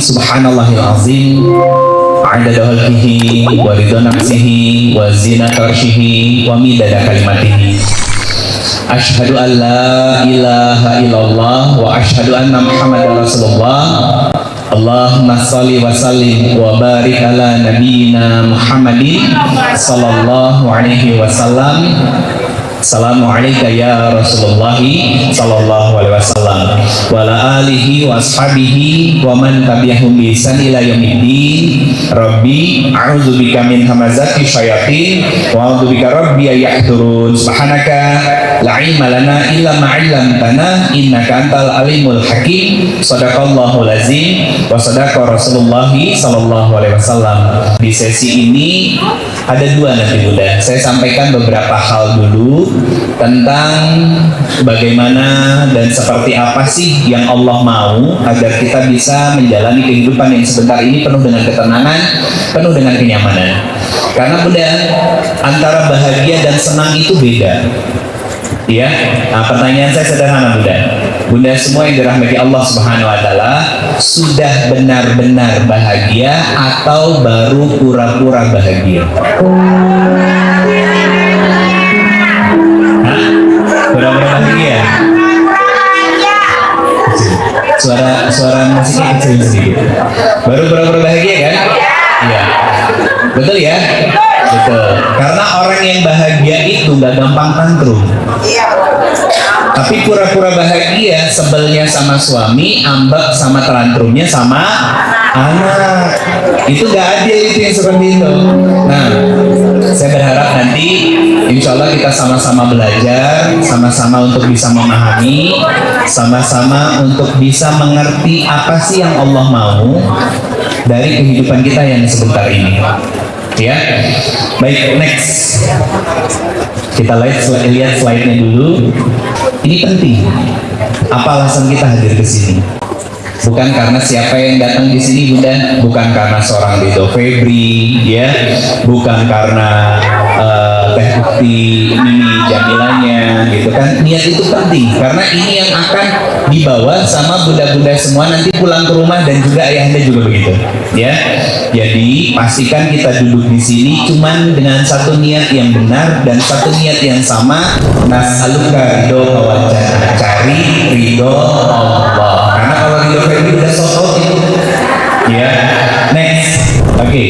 Subhanallahil azim adada khalqihi wa ridha nafsihi wa zinata arshihi wa midada kalimatihi. Asyhadu an la ilaha illallah wa asyhadu anna Muhammadar Rasulullah. Allahumma sholli wa sallim wa barik ala nabiyyina Muhammadin sallallahu alaihi wasallam. Assalamualaikum ya Rasulullah sallallahu alaihi wasallam wa ala alihi wa ashabihi wa man tabi'ahum bi ihsan ila yaumiddin. Rabbi a'udzubika min hamazati syayatin wa a'udzubika rabbi yahdurun. Subhanaka la ilma lana illa ma 'allamtana innaka antal alimul hakim. Shadaqallahul azim wa shadaqa Rasulullah sallallahu alaihi wasallam. Di sesi ini ada dua nanti Bunda. Saya sampaikan beberapa hal dulu tentang bagaimana dan seperti apa sih yang Allah mau agar kita bisa menjalani kehidupan yang sebentar ini penuh dengan ketenangan, penuh dengan kenyamanan. Karena Bunda, antara bahagia dan senang itu beda. Ya, nah, pertanyaan saya sederhana Bunda. Bunda semua yang dirahmati Allah Subhanahu wa taala, sudah benar-benar bahagia atau baru pura-pura bahagia? Pura-pura bahagia? Suara musiknya kecil sedikit. Baru pura-pura bahagia kan? Iya. Betul ya? Betul. Karena orang yang bahagia itu gak gampang tantrum. Tapi pura-pura bahagia, sebelnya sama suami, ambak sama tantrumnya sama anak. Itu gak adil itu yang seperti itu. Nah, saya berharap nanti insya Allah kita sama-sama belajar, sama-sama untuk bisa memahami, sama-sama untuk bisa mengerti apa sih yang Allah mau dari kehidupan kita yang sebentar ini. Ya, baik, next. Kita lihat slide-nya dulu. Ini penting. Apa alasan kita hadir ke sini? Bukan karena siapa yang datang di sini Bunda, bukan karena seorang Dito Febri, ya, bukan karena Teh Ukti Mimi Jamilanya, gitu kan. Niat itu penting karena ini yang akan dibawa sama bunda-bunda semua nanti pulang ke rumah dan juga ayahanda juga begitu, ya. Jadi pastikan kita duduk di sini cuman dengan satu niat yang benar dan satu niat yang sama. Nas'aluka ridho wajah, cari ridho Allah. Karena kalau ridho Febri udah sosok itu, ya. Next, oke.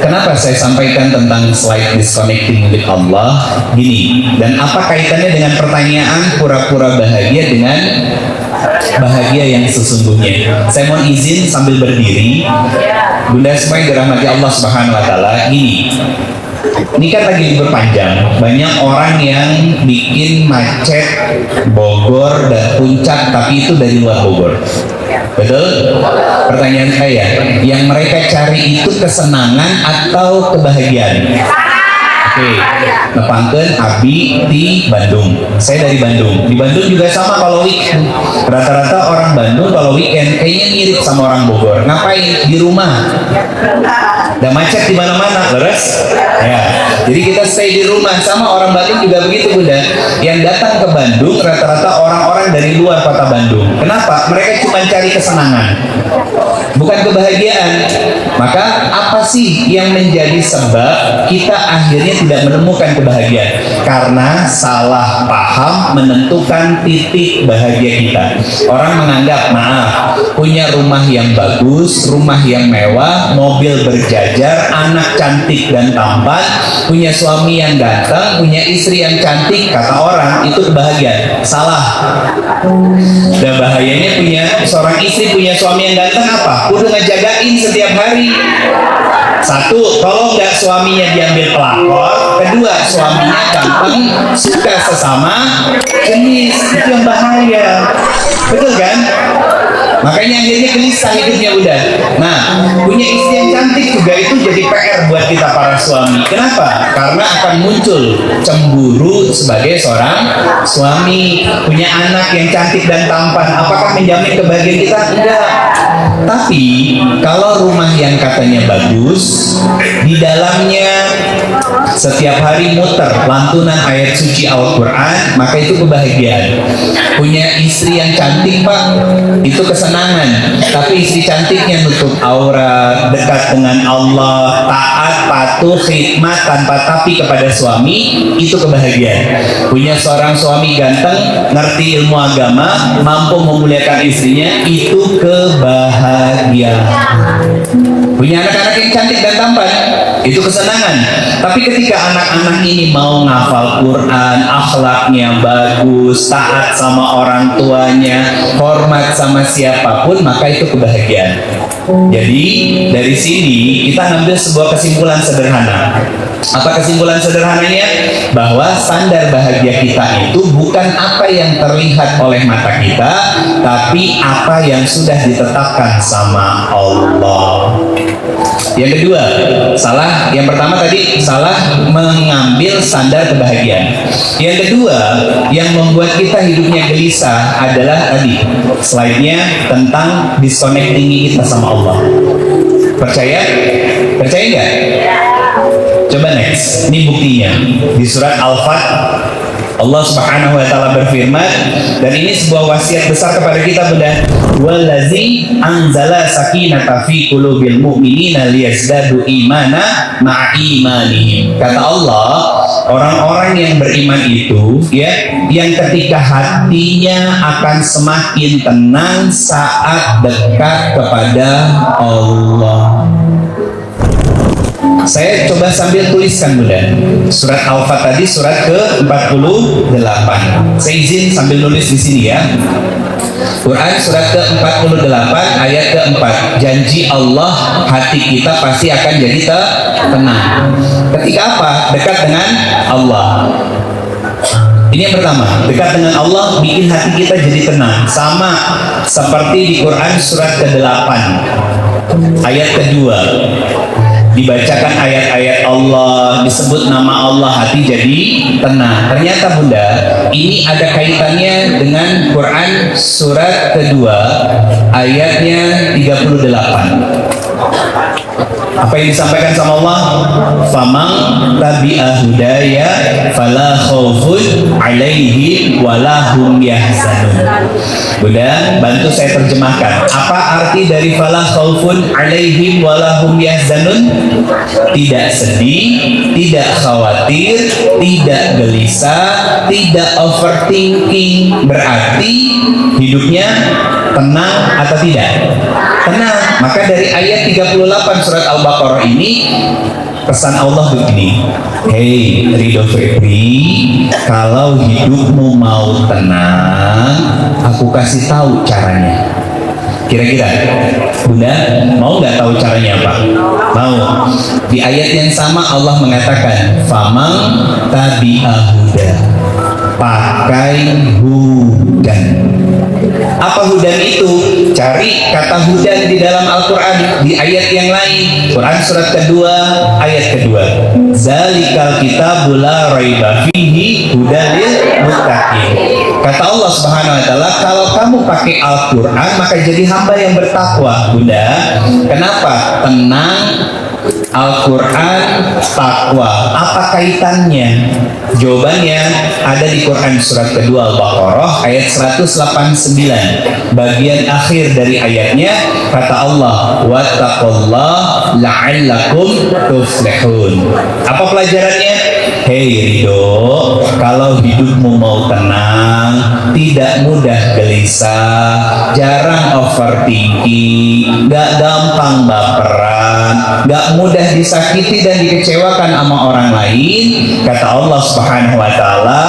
Kenapa saya sampaikan tentang slide disconnecting with Allah? Gini, dan apa kaitannya dengan pertanyaan pura-pura bahagia dengan bahagia yang sesungguhnya? Saya mohon izin sambil berdiri. Bunda semua yang dirahmati Allah Subhanahu wa taala, gini. Ini kan lagi libur panjang, banyak orang yang bikin macet Bogor dan Puncak, tapi itu dari luar Bogor. Betul? Pertanyaan saya, yang mereka cari itu kesenangan atau kebahagiaan? Oke, nepangkeun Abi di Bandung. Saya dari Bandung. Di Bandung juga sama kalau weekend. Rata-rata orang Bandung kalau weekend kayaknya mirip sama orang Bogor. Ngapain? Di rumah. Dan macet di mana-mana, leres? Ya. Jadi kita stay di rumah. Sama orang Bandung juga begitu Bunda. Yang datang ke Bandung rata-rata orang-orang dari luar kota Bandung. Kenapa? Mereka cuma cari kesenangan, bukan kebahagiaan. Maka apa sih yang menjadi sebab kita akhirnya tidak menemukan kebahagiaan? Karena salah paham menentukan titik bahagia kita. Orang menganggap, maaf, punya rumah yang bagus, rumah yang mewah, mobil berjajar, anak cantik dan tampan, punya suami yang ganteng, punya istri yang cantik, kata orang itu kebahagiaan. Salah. Dan bahayanya punya seorang istri, punya suami yang ganteng apa? Udah ngejagain setiap hari. Satu, kalau nggak suaminya diambil pelakor. Kedua, suaminya gampang suka sesama jenis. Itu yang bahaya. Betul kan? Makanya akhirnya gelisah hidupnya udah. Nah, punya istri yang cantik juga itu jadi PR buat kita para suami. Kenapa? Karena akan muncul cemburu sebagai seorang suami. Punya anak yang cantik dan tampan, apakah menjamin kebahagiaan kita? Enggak. Tapi kalau rumah yang katanya bagus, di dalamnya setiap hari muter lantunan ayat suci Al-Quran, maka itu kebahagiaan. Punya istri yang cantik, Pak, itu kesenangan. Tapi istri cantiknya nutup aurat, dekat dengan Allah, taat, patuh, khidmat tanpa tapi kepada suami, itu kebahagiaan. Punya seorang suami ganteng, ngerti ilmu agama, mampu memuliakan istrinya, itu kebahagiaan. Punya anak-anak yang cantik dan tampan, itu kesenangan. Tapi ketika anak-anak ini mau ngafal Quran, akhlaknya bagus, taat sama orang tuanya, hormat sama siapapun, maka itu kebahagiaan. Jadi dari sini kita ngambil sebuah kesimpulan sederhana. Apa kesimpulan sederhananya? Bahwa standar bahagia kita itu bukan apa yang terlihat oleh mata kita, tapi apa yang sudah ditetapkan sama Allah. Yang kedua, salah. Yang pertama tadi salah mengambil standar kebahagiaan. Yang kedua, yang membuat kita hidupnya gelisah adalah tadi slide-nya tentang disconnecting kita sama Allah. Percaya? Percaya nggak? Coba next. Ini buktinya di surat Al-Fat. Allah Subhanahu wa taala berfirman, dan ini sebuah wasiat besar kepada kita, Bunda. Wallazi anzala sakinata fi qulubil mu'minina liyazdadu imana ma'a imanihim. Kata Allah, orang-orang yang beriman itu ya, yang ketika hatinya akan semakin tenang saat dekat kepada Allah. Saya coba sambil tuliskan, Bunda. Surat Al-Fat tadi surat ke-48. Saya izin sambil nulis di sini ya. Quran surat ke-48 ayat ke-4. Janji Allah, hati kita pasti akan jadi tenang. Ketika apa? Dekat dengan Allah. Ini yang pertama, dekat dengan Allah bikin hati kita jadi tenang. Sama seperti di Quran surat ke-8 ayat kedua. Dibacakan ayat-ayat Allah, disebut nama Allah, hati jadi tenang. Ternyata, Bunda, ini ada kaitannya dengan Quran surat kedua ayatnya 38. Apa yang disampaikan sama Allah? Famang tabi'a hudaya fala khaufun alaihim wala hum yahzanun. Bunda, bantu saya terjemahkan. Apa arti dari fala khaufun alaihim wala hum yahzanun? Tidak sedih, tidak khawatir, tidak gelisah, tidak overthinking. Berarti hidupnya tenang atau tidak? Tenang. Maka dari ayat 38 surat Al-Baqarah ini pesan Allah begini, hey Ridho Febri, kalau hidupmu mau tenang, aku kasih tahu caranya. Kira-kira Bunda mau nggak tahu caranya apa? Mau. Di ayat yang sama Allah mengatakan famang tabi'ahuda, pakai hudan. Apa hudan itu? Cari kata hudan di dalam Al-Quran di ayat yang lain. Quran surat kedua ayat kedua. Zalikal kitabul la raiba fihi hudan lil muttaqin. Kata Allah Subhanahu wa taala, kalau kamu pakai Al-Quran maka jadi hamba yang bertakwa, Bunda. Kenapa? Tenang, Al-Quran, takwa. Apa kaitannya? Jawabannya ada di Quran surat kedua Al-Baqarah ayat 189. Bagian akhir dari ayatnya kata Allah, wattaqullah la'allakum tuflihun. Apa pelajarannya? Hei Ridho, kalau hidupmu mau tenang, tidak mudah gelisah, jarang overthinking, gak gampang baperan, gak mudah disakiti dan dikecewakan sama orang lain, kata Allah Subhanahu wa taala,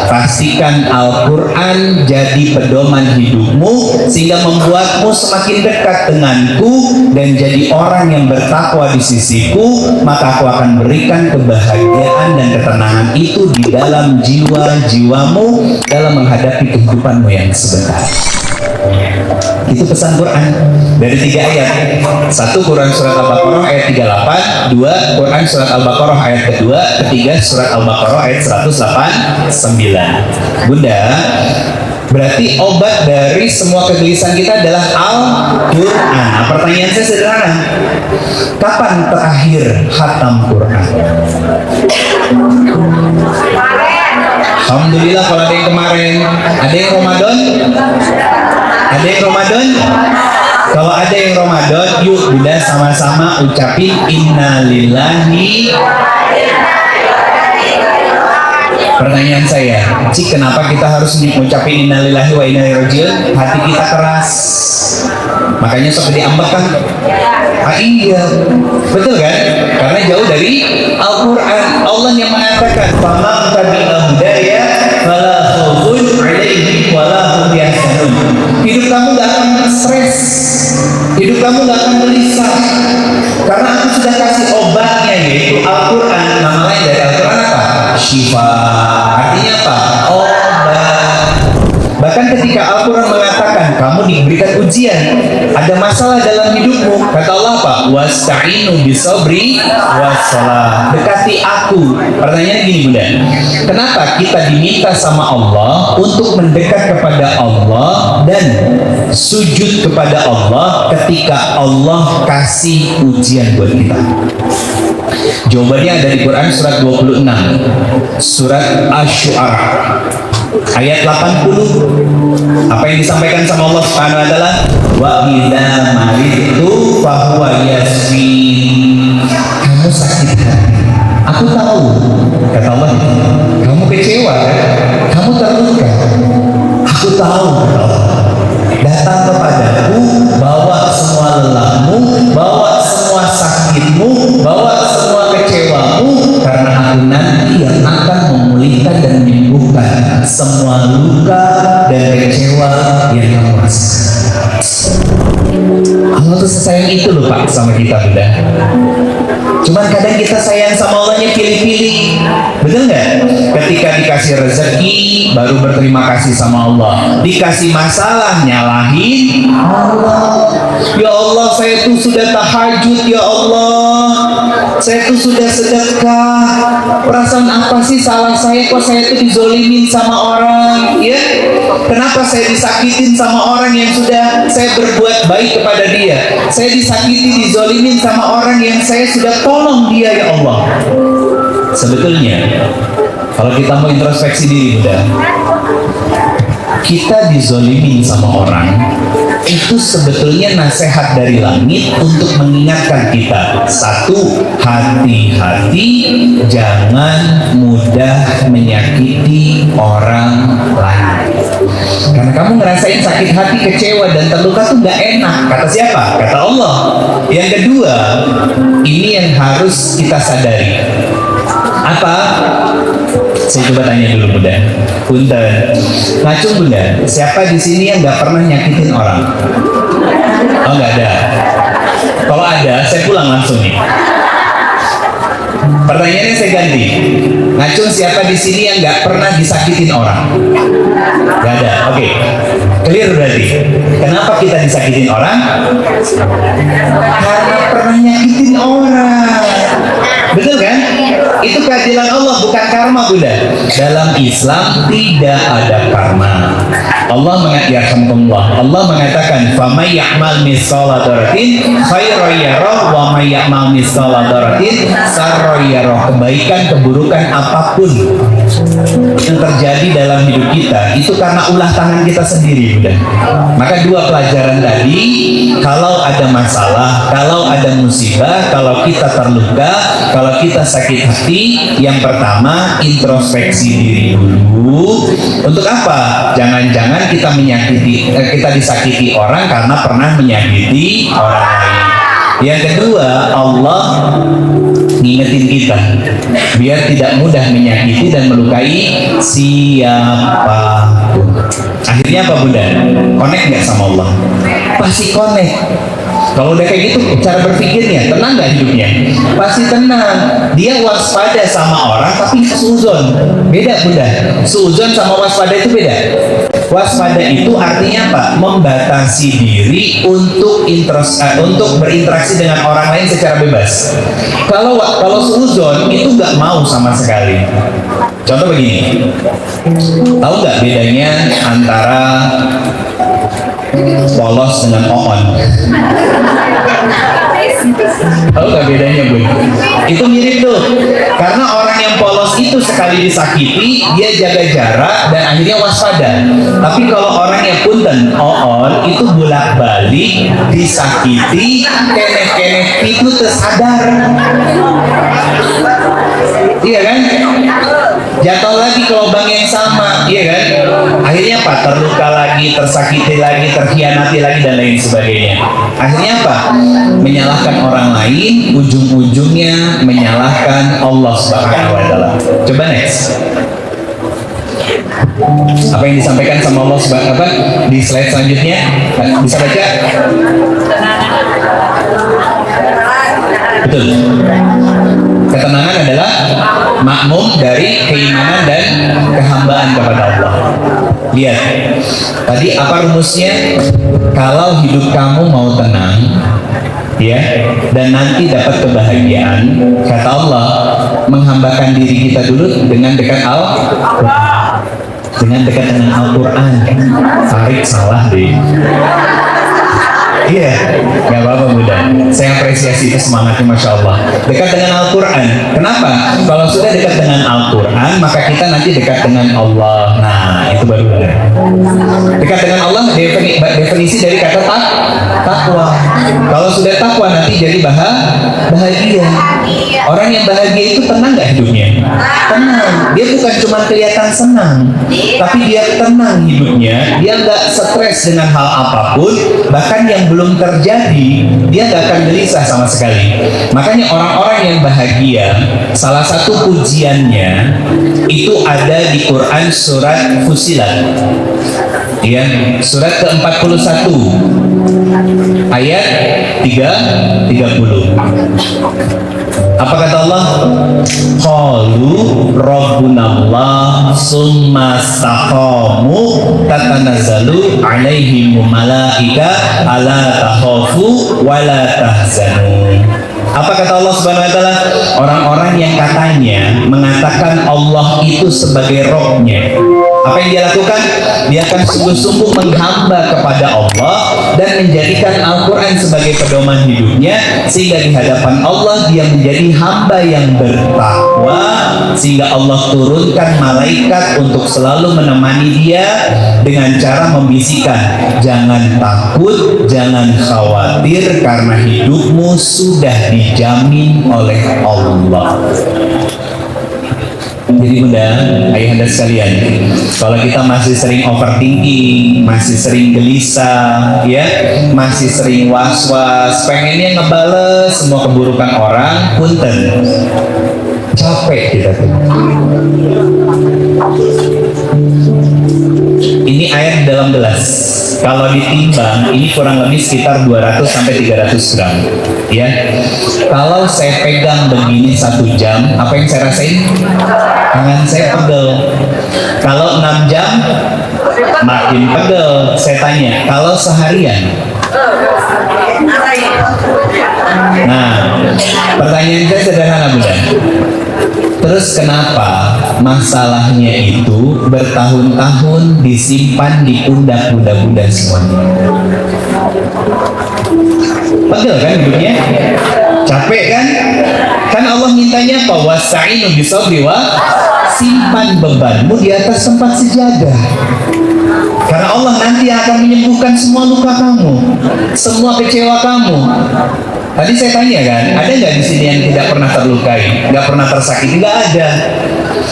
pastikan Al-Quran jadi pedoman hidupmu sehingga membuatmu semakin dekat denganku dan jadi orang yang bertakwa di sisiku, maka aku akan berikan kebahagiaan dan ketenangan itu di dalam jiwa-jiwamu dalam menghadapi kehidupanmu yang sebentar. Itu pesan Quran dari 3 ayat. 1 Quran surat Al-Baqarah ayat 38, 2 Quran surat Al-Baqarah ayat kedua, 3 surat Al-Baqarah ayat 189. Bunda, berarti obat dari semua kegelisahan kita adalah Al-Quran. Nah, pertanyaan saya sederhana. Kapan terakhir khatam Quran? Alhamdulillah kalau ada yang kemarin. Ada yang Ramadan? Ada yang Ramadan? Kalau ada yang Ramadan, yuk Bunda sama-sama ucapin innalillahi. Pertanyaan saya, Cik, kenapa kita harus mengucapin innalillahi wa inna ilaihi raji'un? Hati kita keras, makanya sok diambek kan? Iya, betul kan? Karena jauh dari Al-Quran. Allah yang mengatakan, "Faman tabi'a hudaya fala khaufun 'alaihim wa la hum yahzanun." Hidup kamu gak akan stres, hidup kamu gak akan gelisah, karena aku sudah kasih obatnya, yaitu Al-Quran. Nama lain dari Al-Quran apa? Syifa. Artinya apa? Obat. Bahkan ketika Al-Quran mengatakan kamu diberikan ujian, ada masalah dalam hidupmu, kata Allah apa? Wasta'inu bisabri wassalah. Dekati aku. Pertanyaannya gini Bunda, kenapa kita diminta sama Allah untuk mendekat kepada Allah dan sujud kepada Allah ketika Allah kasih ujian buat kita? Jawabannya ada di Quran surat 26, surat Asy-Syu'ara ayat 80. Apa yang disampaikan sama Allah Subhanahu wa taala? Wa idza maridtu fa huwa yashfin. Kamu sakit hati, aku tahu, kata Allah. Kamu kecewa kan? Kamu terluka, aku tahu, kata Allah. Datang kepadaku, bawa semua lelahmu, bawa semua sakitmu, bawa semua kecewamu, karena aku nanti yang akan memulihkan dan menyembuhkan semua luka dan kecewa yang kamu rasakan. Allah tuh sesayang itu loh Pak sama kita Bunda. Cuman kadang kita sayang sama Allahnya pilih-pilih, betul nggak? Ketika dikasih rezeki baru berterima kasih sama Allah, dikasih masalah nyalahin Allah. Ya Allah, saya tuh sudah tahajud, ya Allah, saya tuh sudah sedekah, perasaan apa sih salah saya, kok saya tuh dizolimin sama orang, ya? Kenapa saya disakitin sama orang yang sudah saya berbuat baik kepada dia? Saya disakiti, dizolimin sama orang yang saya sudah tolong dia, ya Allah. Sebetulnya kalau kita mau introspeksi diri Bunda, kita dizolimin sama orang itu sebetulnya nasihat dari langit untuk mengingatkan kita. 1, hati-hati jangan mudah menyakiti orang lain. Karena kamu ngerasain sakit hati, kecewa, dan terluka tuh gak enak. Kata siapa? Kata Allah. Yang kedua, ini yang harus kita sadari. Apa? Saya coba tanya dulu Bunda. Punten, ngacung Bunda, siapa di sini yang nggak pernah nyakitin orang? Oh nggak ada. Kalau ada, saya pulang langsung nih. Pertanyaannya saya ganti. Ngacung siapa di sini yang nggak pernah disakitin orang? Nggak ada. Oke. Clear berarti. Kenapa kita disakitin orang? Karena pernah nyakitin orang. Betul kan? Itu keadilan Allah, bukan karma Bunda. Dalam Islam tidak ada karma. Allah mengatakan famay ya'mal mithqala dzarratin khairan yarah wa may ya'mal mithqala dzarratin syarran yarah. Kebaikan keburukan apapun yang terjadi dalam hidup kita itu karena ulah tangan kita sendiri Bunda. Maka 2 pelajaran tadi, kalau ada masalah, kalau ada musibah, kalau kita terluka, kalau kita sakit hati, yang pertama introspeksi diri dulu. Untuk apa? Jangan-jangan kita kita disakiti orang karena pernah menyakiti orang lain. Yang kedua, Allah ngingetin kita biar tidak mudah menyakiti dan melukai siapapun. Akhirnya apa Bunda? Connect nggak sama Allah? Pasti connect. Kalau udah kayak gitu, cara berpikirnya tenang nggak hidupnya? Pasti tenang. Dia waspada sama orang tapi suuzon. Beda Bunda. Suuzon sama waspada itu beda. Waspada itu artinya apa? Membatasi diri untuk berinteraksi dengan orang lain secara bebas. Kalau suudzon itu nggak mau sama sekali. Contoh begini, tahu nggak bedanya antara polos dengan oon? Tahu nggak bedanya, Bu? Itu mirip tuh, karena orang yang polos itu sekali disakiti dia jaga jarak dan akhirnya waspada. Tapi kalau orang yang punten oon itu bolak-balik disakiti, kenek-kenek itu tersadar. Iya kan? Jatuh lagi ke lubang yang sama, iya kan? Akhirnya apa? Terluka lagi, tersakiti lagi, terkhianati lagi, dan lain sebagainya. Akhirnya apa? Menyalahkan orang lain, ujung-ujungnya menyalahkan Allah Subhanahu wa Ta'ala. Coba next. Apa yang disampaikan sama Allah Subhanahu wa Ta'ala di slide selanjutnya? Bisa baca? Betul. Ketenangan adalah makmum dari keimanan dan kehambaan kepada Allah. Lihat, tadi apa rumusnya? Kalau hidup kamu mau tenang, ya, dan nanti dapat kebahagiaan, kata Allah, menghambakan diri kita dulu dengan dekat dengan Al-Quran. Tarik salah deh. Iya, nggak apa-apa mudah. Saya apresiasi itu semangatnya, Masya Allah. Dekat dengan Al-Quran. Kenapa? Kalau sudah dekat dengan Al-Quran, maka kita nanti dekat dengan Allah. Nah, itu baru benar. Dekat dengan Allah, definisi dari kata takwa. Kalau sudah takwa, nanti jadi bahagia. Orang yang bahagia itu tenang nggak hidupnya? Tenang. Dia bukan cuma kelihatan senang, tapi dia tenang hidupnya. Dia nggak stres dengan hal apapun. Bahkan yang belum terjadi, dia nggak akan gelisah sama sekali. Makanya orang-orang yang bahagia, salah satu pujiannya itu ada di Quran surat Fussilat, ya, surat ke-41 ayat 30. Apa kata Allah? Qalu rabbunallah summa istaqamu tatanazzalu alaihim malaika ala takhafu wa la tahzanu. Apa kata Allah Subhanahu wa Ta'ala? Orang-orang yang katanya mengatakan Allah itu sebagai Rohnya, apa yang dia lakukan? Dia akan sungguh-sungguh menghamba kepada Allah dan menjadikan Al-Quran sebagai pedoman hidupnya, sehingga di hadapan Allah dia menjadi hamba yang bertakwa, sehingga Allah turunkan malaikat untuk selalu menemani dia dengan cara membisikkan, jangan takut, jangan khawatir, karena hidupmu sudah dijamin oleh Allah. Jadi bunda, ayahanda sekalian, kalau kita masih sering overthinking, masih sering gelisah, ya, masih sering was-was, pengennya ngebales semua keburukan orang, punten, capek kita tuh. Ini air dalam gelas. Kalau ditimbang, ini kurang lebih sekitar 200 sampai 300 gram. Ya, kalau saya pegang begini 1 jam, apa yang saya rasain? Tangan saya pegel. Kalau 6 jam, makin pegel. Saya tanya, kalau seharian? Nah, pertanyaan saya sederhana, Bunda. Terus kenapa masalahnya itu bertahun-tahun disimpan di pundak bunda-bunda semuanya? Pegel kan hidupnya? Capek kan? Kan Allah mintanya apa? Wasta'inu bisabri wa, simpan bebanmu di atas tempat sejadah. Karena Allah nanti akan menyembuhkan semua luka kamu, semua kecewa kamu. Tadi saya tanya kan, ada nggak di sini yang tidak pernah terlukai, nggak pernah tersakiti? Nggak ada.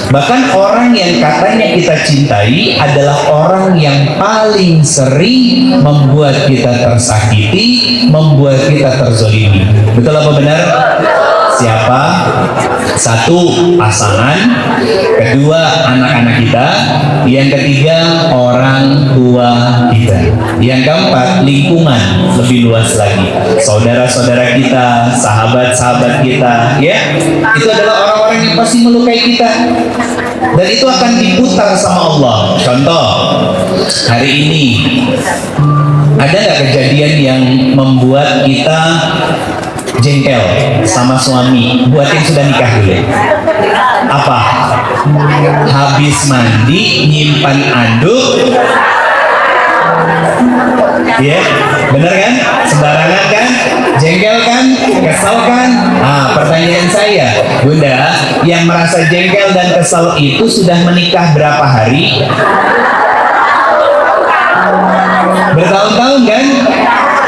Bahkan orang yang katanya kita cintai adalah orang yang paling sering membuat kita tersakiti, membuat kita terzolimi. Betul apa benar? Siapa? 1, pasangan. 2, anak-anak kita. Yang 3, orang tua kita. Yang 4, lingkungan, lebih luas lagi, saudara-saudara kita, sahabat-sahabat kita, ya. Itu adalah orang-orang yang pasti melukai kita. dan itu akan diputar sama Allah. Contoh, hari ini ada nggak kejadian yang membuat kita jengkel sama suami buat yang sudah nikah dulu? Apa? Habis mandi nyimpan anduk, ya, bener kan? Sembarangan kan? Jengkel kan? Kesel kan? Nah, pertanyaan saya, Bunda, yang merasa jengkel dan kesel itu sudah menikah berapa hari? Bertahun-tahun kan?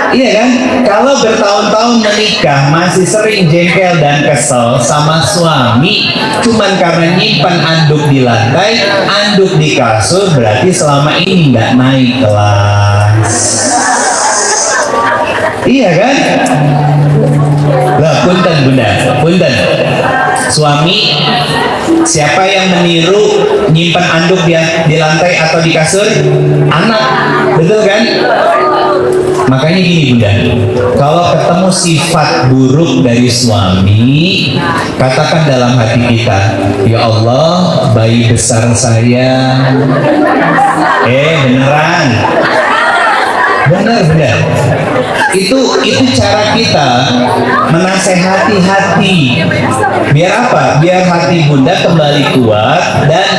Iya kan? Kalau bertahun-tahun menikah masih sering jengkel dan kesel sama suami cuman karena nyimpan anduk di lantai, anduk di kasur, berarti selama ini nggak naik kelas. Iya kan? Lah, punten Bunda, punten. Suami, siapa yang meniru nyimpan anduk di lantai atau di kasur? Anak, betul kan? Makanya gini Bunda, kalau ketemu sifat buruk dari suami, katakan dalam hati kita, ya Allah, bayi besar saya, beneran, benar. Itu cara kita menasehati hati. Biar apa? Biar hati Bunda kembali kuat dan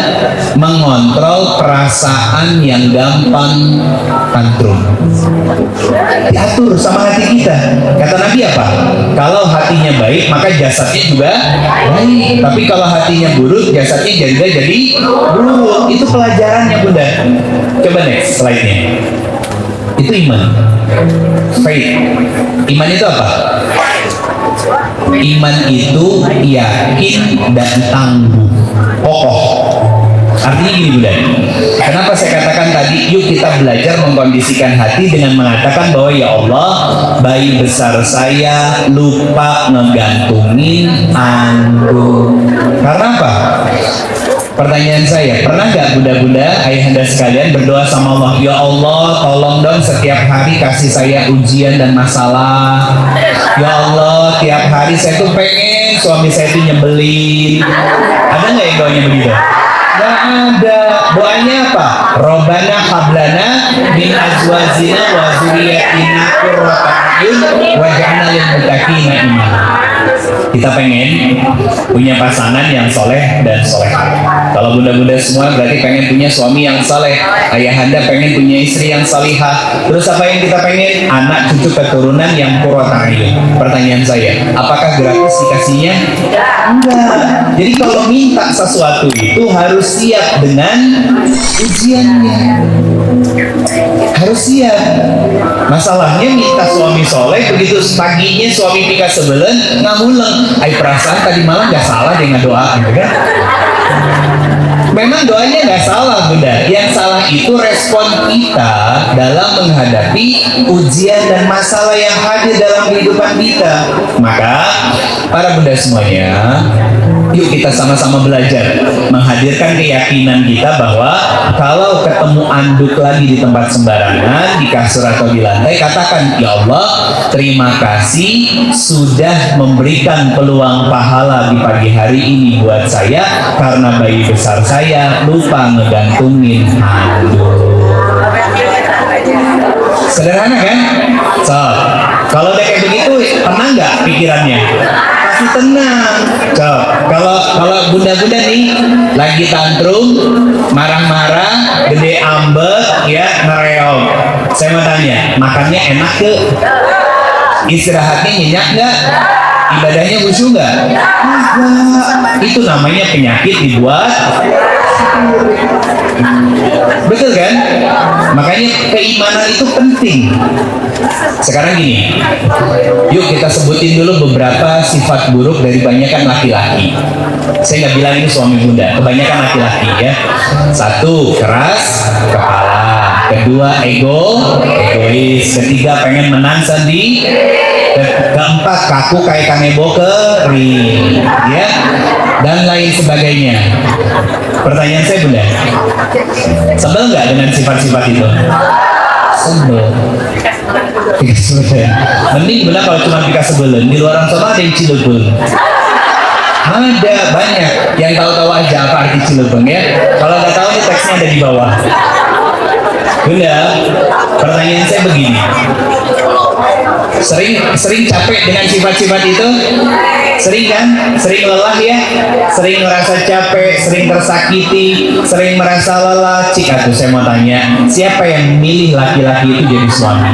mengontrol perasaan yang gampang tantrum. Diatur sama hati kita. Kata Nabi apa? Kalau hatinya baik, maka jasadnya juga baik. Tapi kalau hatinya buruk, jasadnya jadi buruk. Itu pelajarannya Bunda. Coba next slide-nya. Itu iman. Faith. Iman itu apa? Iman itu yakin dan tangguh, kokoh. Artinya gini Bunda, kenapa saya katakan tadi yuk kita belajar mengkondisikan hati dengan mengatakan bahwa ya Allah, bayi besar saya lupa ngegantungin anduk. Karena apa? Pertanyaan saya, pernah gak bunda-bunda, ayahanda sekalian berdoa sama Allah, ya Allah tolong dong setiap hari kasih saya ujian dan masalah. Ya Allah tiap hari saya tuh pengen suami saya tuh nyebelin. Ada gak yang doanya begitu? Gak ada. Doanya apa? Robbana hablana min azwajina wa dzurriyyatina qurrata a'yun waj'alna lil muttaqina imama. Kita pengen punya pasangan yang soleh dan solehah. Kalau bunda-bunda semua berarti pengen punya suami yang soleh. Ayahanda pengen punya istri yang salihah. Terus apa yang kita pengen? Anak cucu keturunan yang qurrata a'yun. Pertanyaan saya, apakah gratis dikasihnya? Enggak. Jadi kalau minta sesuatu itu harus siap dengan ujiannya. Harus siap. Masalahnya minta suami soleh, begitu paginya suami pika sebelen ngamuleng. Perasaan tadi malam gak salah dia ngedoa gitu kan? Memang doanya nggak salah Bunda. Yang salah itu respon kita dalam menghadapi ujian dan masalah yang hadir dalam kehidupan kita. Maka para Bunda semuanya, yuk kita sama-sama belajar menghadirkan keyakinan kita bahwa kalau ketemu anduk lagi di tempat sembarangan, di kasur atau di lantai, katakan, ya Allah terima kasih sudah memberikan peluang pahala di pagi hari ini buat saya karena bayi besar saya lupa ngegantungin handuk. Sederhana kan? So, kalau udah kayak begitu tenang nggak pikirannya? Pasti tenang. So, kalau bunda-bunda nih lagi tantrum, marah-marah, gede ambek, ya ngereog. Saya mau tanya, makannya enak ke? Istirahatnya nyenyak nggak? Ibadahnya khusyuk nggak? Enggak. Itu namanya penyakit dibuat. Betul kan? Makanya keimanan itu penting. Sekarang gini, yuk kita sebutin dulu beberapa sifat buruk dari kebanyakan laki-laki. Saya nggak bilang ini suami bunda, kebanyakan laki-laki ya. Satu, keras kepala. Kedua, egois. Ketiga, pengen menang sendiri. Keempat, kaku kayak kanebo kering, ya, dan lain sebagainya. Pertanyaan saya bunda, sebel nggak dengan sifat-sifat itu? Sebel. Mending bunda kalau cuma pika sebelen, di luar sana ada yang cilebel. Ada banyak yang tahu-tahu aja apa arti Cileubeng ya. Kalau nggak tahu nih teksnya ada di bawah. Bunda, pertanyaan saya begini. Sering capek dengan sifat-sifat itu? Sering kan? Sering lelah ya? Sering merasa capek, sering tersakiti, sering merasa lelah. Cik atuh saya mau tanya, siapa yang milih laki-laki itu jadi suami?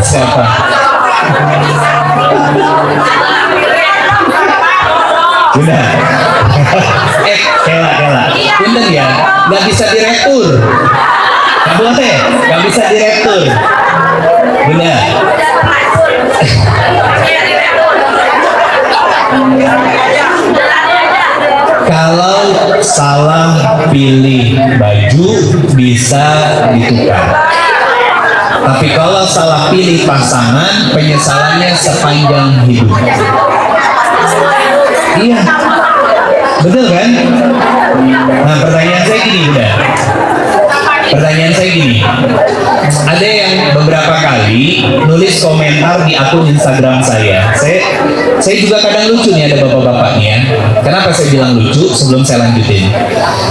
Siapa? Bunda. Kela. Punten ya, nggak bisa diretur. Kamu teh, nggak bisa diretur. Bunda. Kalau salah pilih baju bisa ditukar. Tapi kalau salah pilih pasangan, penyesalannya sepanjang hidup. Iya, betul kan? Nah, pertanyaan saya gini, Bunda. Pertanyaan saya gini, ada yang beberapa kali nulis komentar di akun Instagram saya. Saya juga kadang lucu nih, ada bapak-bapaknya. Kenapa saya bilang lucu sebelum saya lanjutin?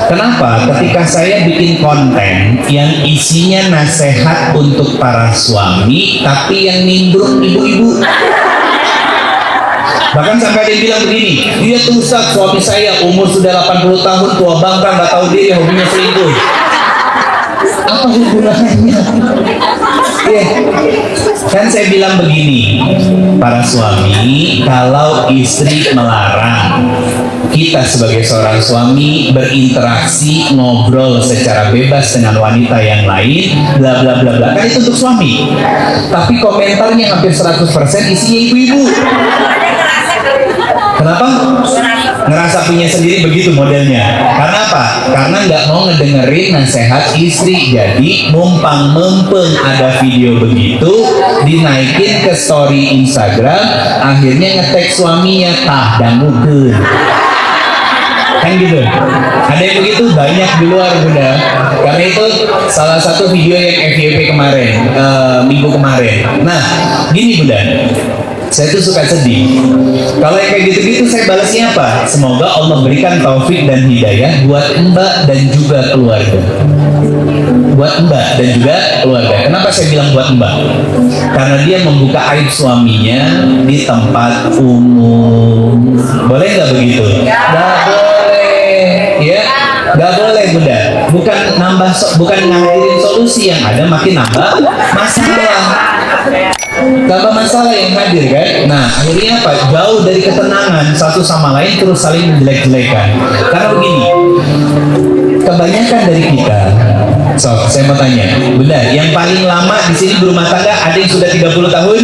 Kenapa? Ketika saya bikin konten yang isinya nasihat untuk para suami, tapi yang nimbrung ibu-ibu. Bahkan sampai ada yang bilang begini, dia tuh Ustaz, suami saya umur sudah 80 tahun, tua bangka, nggak tahu diri, hobinya selingkuh. Apa hubungannya? Ya, kan saya bilang begini, para suami, kalau istri melarang kita sebagai seorang suami berinteraksi, ngobrol secara bebas dengan wanita yang lain, bla bla bla bla, kan itu untuk suami. Tapi komentarnya hampir 100% isinya ibu-ibu. Kenapa? Ngerasa punya sendiri begitu modelnya. Karena apa? Karena nggak mau ngedengerin nasihat istri. Jadi numpang mempeng ada video begitu, dinaikin ke story Instagram, akhirnya ngetek suaminya, tah dangukeun. Kan gitu. Ada yang begitu banyak di luar, Bunda. Karena itu salah satu video yang FYP kemarin, minggu kemarin. Nah, gini Bunda. Saya tuh suka sedih. Kalau yang kayak gitu-gitu saya balasnya apa? Semoga Allah berikan taufik dan hidayah buat Mbak dan juga keluarga. Buat Mbak dan juga keluarga. Kenapa saya bilang buat Mbak? Karena dia membuka aib suaminya di tempat umum. Boleh nggak begitu? Nggak boleh, ya. Nggak boleh Bunda. Bukan ngadirin solusi, yang ada makin nambah masalah. Tambah masalah yang hadir kan. Nah akhirnya apa? Jauh dari ketenangan satu sama lain, terus saling menjelek-jelekan. Karena begini, kebanyakan dari kita, saya mau tanya, Bunda, yang paling lama di sini berumah tangga ada yang sudah 30 tahun?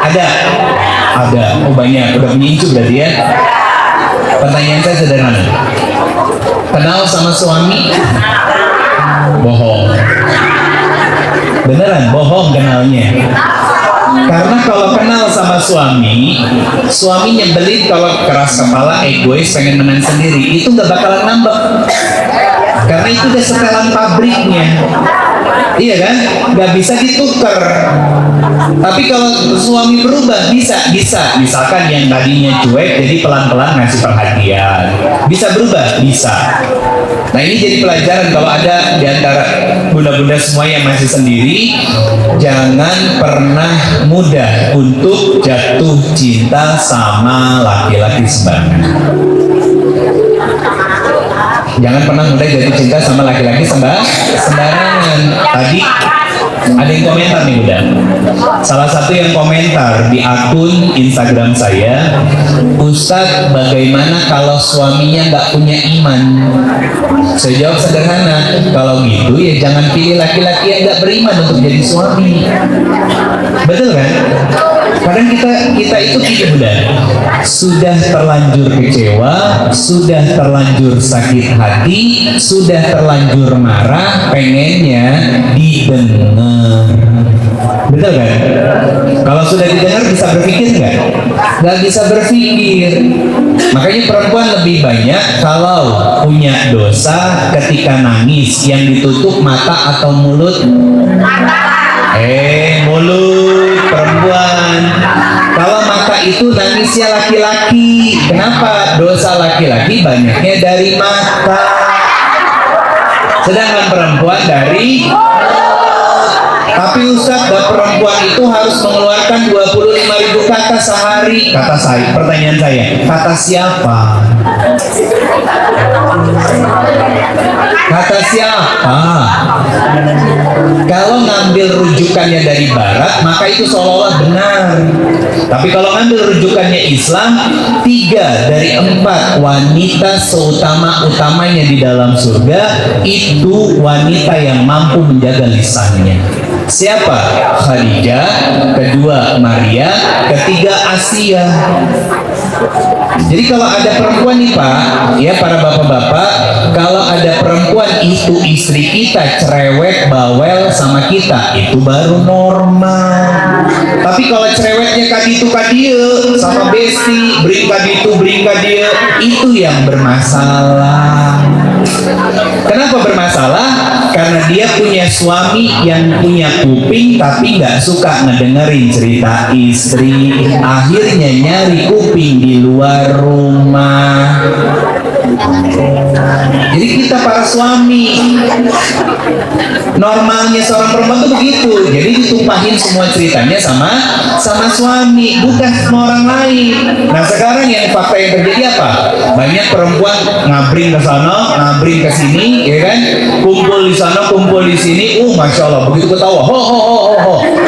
Ada? Ada. Oh banyak, udah punya incu berarti ya. Pertanyaan saya sederhana. Kenal sama suami? Bohong. Beneran bohong kenalnya. Karena kalau kenal sama suami nyebelin kalau keras kepala, egois, pengen menang sendiri, itu gak bakalan nambah. Karena itu udah setelan pabriknya. Iya kan? Gak bisa ditukar. Tapi kalau suami berubah, bisa. Misalkan yang tadinya cuek jadi pelan-pelan ngasih perhatian. Bisa berubah? Bisa. Nah ini jadi pelajaran kalau ada di antara bunda-bunda semua yang masih sendiri, jangan pernah mudah untuk jatuh cinta sama laki-laki sembarangan. Jangan pernah mudah jatuh cinta sama laki-laki sembarangan. Tadi ada yang komentar nih Bunda. Salah satu yang komentar di akun Instagram saya, Ustadz bagaimana kalau suaminya nggak punya iman? Saya jawab sederhana, kalau gitu ya jangan pilih laki-laki yang nggak beriman untuk jadi suami. Betul kan? Kadang kita itu gitu Bunda, sudah terlanjur kecewa, sudah terlanjur sakit hati, sudah terlanjur marah, pengennya didengar. Betul kan? Kalau sudah didengar bisa berpikir nggak? Nggak bisa berpikir. Makanya perempuan lebih banyak kalau punya dosa ketika nangis, yang ditutup mata atau mulut? Mulut perempuan. Kalau jenisnya laki-laki. Kenapa? Dosa laki-laki banyaknya dari mata, sedangkan perempuan dari. Tapi Ustaz, perempuan itu harus mengeluarkan 25.000 kata sehari. Kata saya, pertanyaan saya, kata siapa? Kata siapa? Kalau ngambil rujukannya dari barat, maka itu seolah-olah benar. Tapi kalau ngambil rujukannya Islam, 3 dari 4 wanita seutama-utamanya di dalam surga itu wanita yang mampu menjaga lisannya. Siapa? Khadijah, kedua Maria, ketiga Asia. Jadi kalau ada perempuan nih Pak, ya para bapak-bapak, kalau ada perempuan itu istri kita cerewet, bawel sama kita, itu baru normal. Tapi kalau cerewetnya kaditu kadieu sama besti, bring kaditu, itu yang bermasalah. Kenapa bermasalah? Karena dia punya suami yang punya kuping tapi nggak suka ngedengerin cerita istri, akhirnya nyari kuping di luar rumah. Jadi kita para suami, normalnya seorang perempuan tuh begitu. Jadi ditumpahin semua ceritanya sama suami, bukan sama orang lain. Nah sekarang yang fakta yang terjadi apa? Banyak perempuan ngabring ke sana, ngabring ke sini, ya kan? Kumpul di sana, kumpul di sini. Masya Allah, begitu ketawa, ho.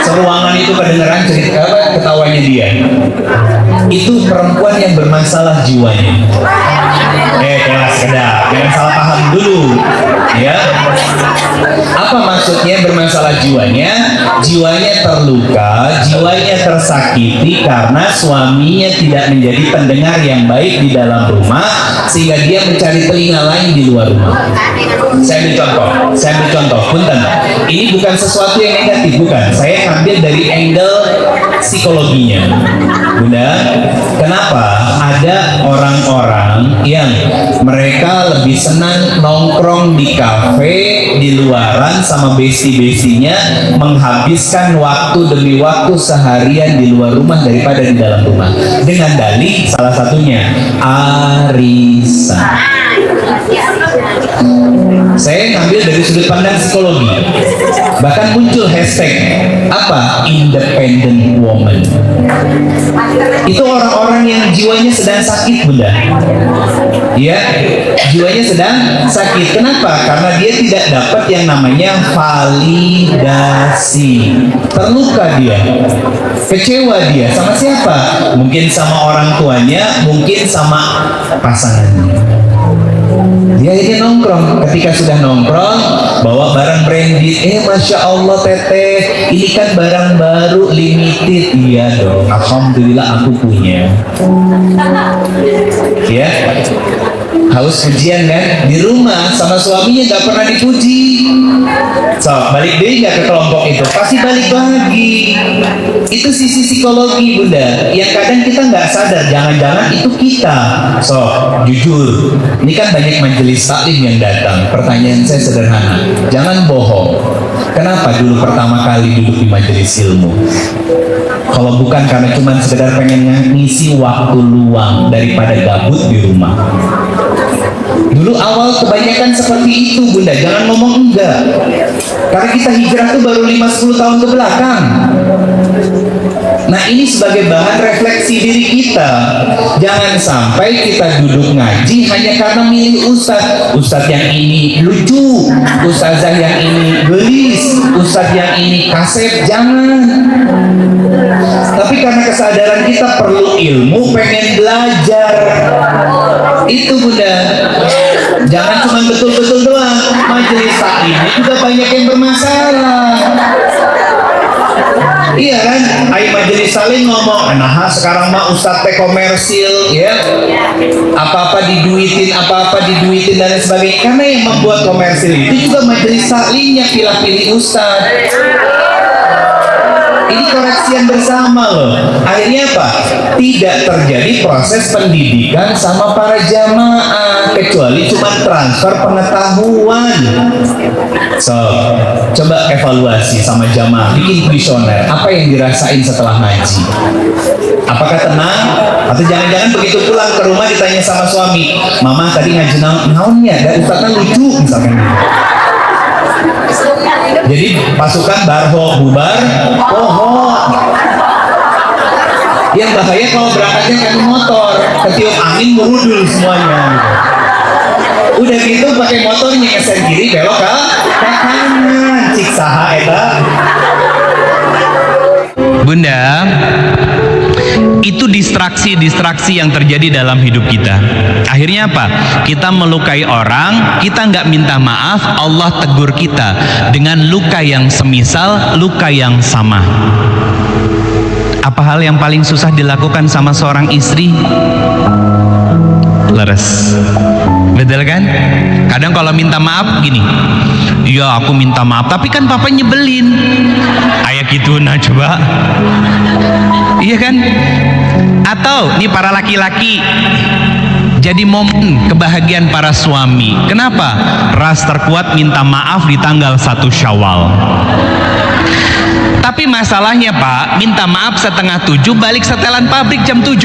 Seruangan itu kedengeran cerita ketawanya dia. Itu perempuan yang bermasalah jiwanya. Kelas kedap, jangan salah paham dulu, ya. Apa maksudnya bermasalah jiwanya? Jiwanya terluka, jiwanya tersakiti karena suaminya tidak menjadi pendengar yang baik di dalam rumah, sehingga dia mencari telinga lain di luar rumah. Saya ambil contoh, punten. Ini bukan sesuatu yang negatif, bukan. Saya ambil dari angle psikologinya. Bunda, kenapa ada orang-orang yang mereka lebih senang nongkrong di kafe di luaran sama besti-bestinya, menghabiskan waktu demi waktu seharian di luar rumah daripada di dalam rumah? Dengan dalih salah satunya arisan. Saya ngambil dari sudut pandang psikologi. Bahkan muncul hashtag apa? Independent woman. Itu orang-orang yang jiwanya sedang sakit, Bunda. Ya, jiwanya sedang sakit. Kenapa? Karena dia tidak dapat yang namanya validasi. Terluka dia. Kecewa dia. Sama siapa? Mungkin sama orang tuanya, mungkin sama pasangannya. Dia akhirnya nongkrong. Ketika sudah nongkrong, bawa barang branded. Masya Allah teteh, ini kan barang baru limited. Iya dong, alhamdulillah aku punya. Ya, haus pujian kan? Di rumah sama suaminya gak pernah dipuji. So, balik deh gak ke kelompok itu? Pasti balik lagi. Itu sisi psikologi, Bunda, yang kadang kita nggak sadar. Jangan-jangan itu kita. So, jujur, ini kan banyak majelis taklim yang datang. Pertanyaan saya sederhana, jangan bohong. Kenapa dulu pertama kali duduk di majelis ilmu? Kalau bukan karena cuma sekedar pengen ngisi waktu luang daripada gabut di rumah. Dulu awal kebanyakan seperti itu, Bunda. Jangan ngomong enggak. Karena kita hijrah tuh baru 5-10 tahun ke belakang. Nah ini sebagai bahan refleksi diri kita. Jangan sampai kita duduk ngaji hanya karena milih ustadz. Ustadz yang ini lucu, ustazah yang ini gelis, ustadz yang ini kasep. Jangan. Tapi karena kesadaran kita perlu ilmu, pengen belajar. Itu Bunda. Jangan cuma betul-betul doang. Majelis taklimnya juga banyak yang bermasalah. Iya kan? Ayo majelis saling ngomong, nah sekarang mah ustadz teh komersil, ya, apa-apa diduitin dan lain sebagainya. Karena yang membuat komersil itu juga majelis saklingnya, pilih-pilih ustadz. Ini koreksian bersama loh. Akhirnya apa? Tidak terjadi proses pendidikan sama para jamaah, kecuali cuma transfer pengetahuan. So, coba evaluasi sama jamaah, bikin kuesioner. Apa yang dirasain setelah ngaji? Apakah tenang? Atau jangan-jangan begitu pulang ke rumah ditanya sama suami, mama tadi ngaji naonnya, dan ustaznya lucu misalkan. Jadi pasukan barho bubar, yang bahaya kalau berangkatnya pakai motor, ketiup angin merudul semuanya. Gitu. Udah gitu pakai motornya ngesen kiri belok ke kanan, cik saha eta. Bunda, itu distraksi yang terjadi dalam hidup kita. Akhirnya apa? Kita melukai orang, kita nggak minta maaf, Allah tegur kita dengan luka yang semisal, luka yang sama. Apa hal yang paling susah dilakukan sama seorang istri? Leres. Betul kan? Kadang kalau minta maaf gini, ya aku minta maaf, tapi kan papa nyebelin. Ayah gitu, nah coba. Iya kan? Atau nih para laki-laki, jadi momen kebahagiaan para suami. Kenapa? Ras terkuat minta maaf di tanggal 1 Syawal. Tapi masalahnya Pak, minta maaf setengah 7, balik setelan pabrik jam 7.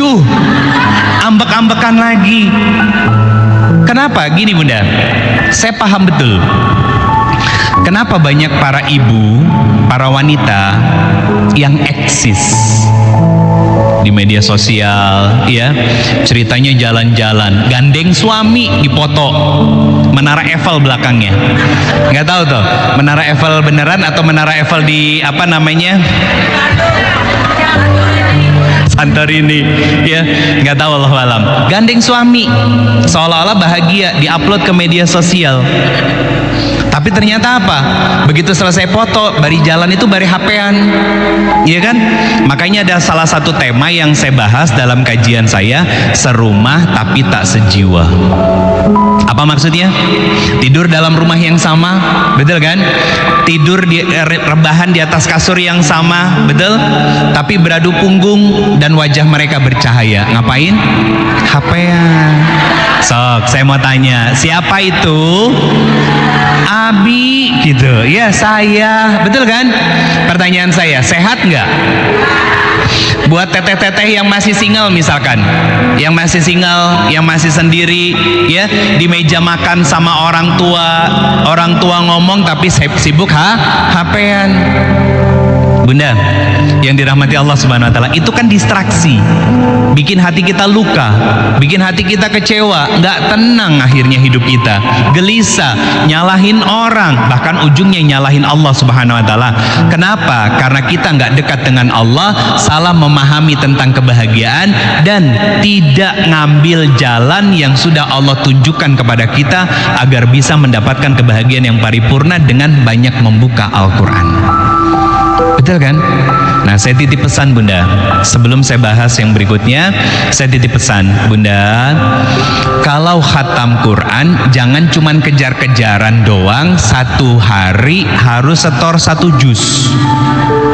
Ambek-ambekan lagi. Kenapa? Gini Bunda, saya paham betul. Kenapa banyak para ibu, para wanita yang eksis di media sosial, ya, ceritanya jalan-jalan, gandeng suami dipoto, Menara Eiffel belakangnya, nggak tahu tuh, Menara Eiffel beneran atau Menara Eiffel di apa namanya? Santorini, ya, nggak tahu, Allah alam. Gandeng suami, seolah-olah bahagia, diupload ke media sosial. Tapi ternyata apa? Begitu selesai foto, bari jalan itu bari HP-an, iya kan? Makanya ada salah satu tema yang saya bahas dalam kajian saya, serumah tapi tak sejiwa. Apa maksudnya? Tidur dalam rumah yang sama, betul kan? Tidur di rebahan di atas kasur yang sama, betul? Tapi beradu punggung dan wajah mereka bercahaya. Ngapain? HP-an. Sok, saya mau tanya, siapa itu? Abi, gitu. Ya, saya. Betul kan? Pertanyaan saya, sehat nggak? Buat teteh-teteh yang masih single misalkan, yang masih single, yang masih sendiri, ya, di meja makan sama orang tua ngomong tapi sibuk HP-an. Bunda, yang dirahmati Allah Subhanahu wa taala, itu kan distraksi. Bikin hati kita luka, bikin hati kita kecewa, nggak tenang akhirnya hidup kita. Gelisah, nyalahin orang, bahkan ujungnya nyalahin Allah Subhanahu wa taala. Kenapa? Karena kita nggak dekat dengan Allah, salah memahami tentang kebahagiaan dan tidak ngambil jalan yang sudah Allah tunjukkan kepada kita agar bisa mendapatkan kebahagiaan yang paripurna dengan banyak membuka Al-Qur'an. Betul kan? Nah, saya titip pesan Bunda. Sebelum saya bahas yang berikutnya, saya titip pesan Bunda. Kalau khatam Quran, jangan cuman kejar-kejaran doang. Satu hari harus setor 1 juz.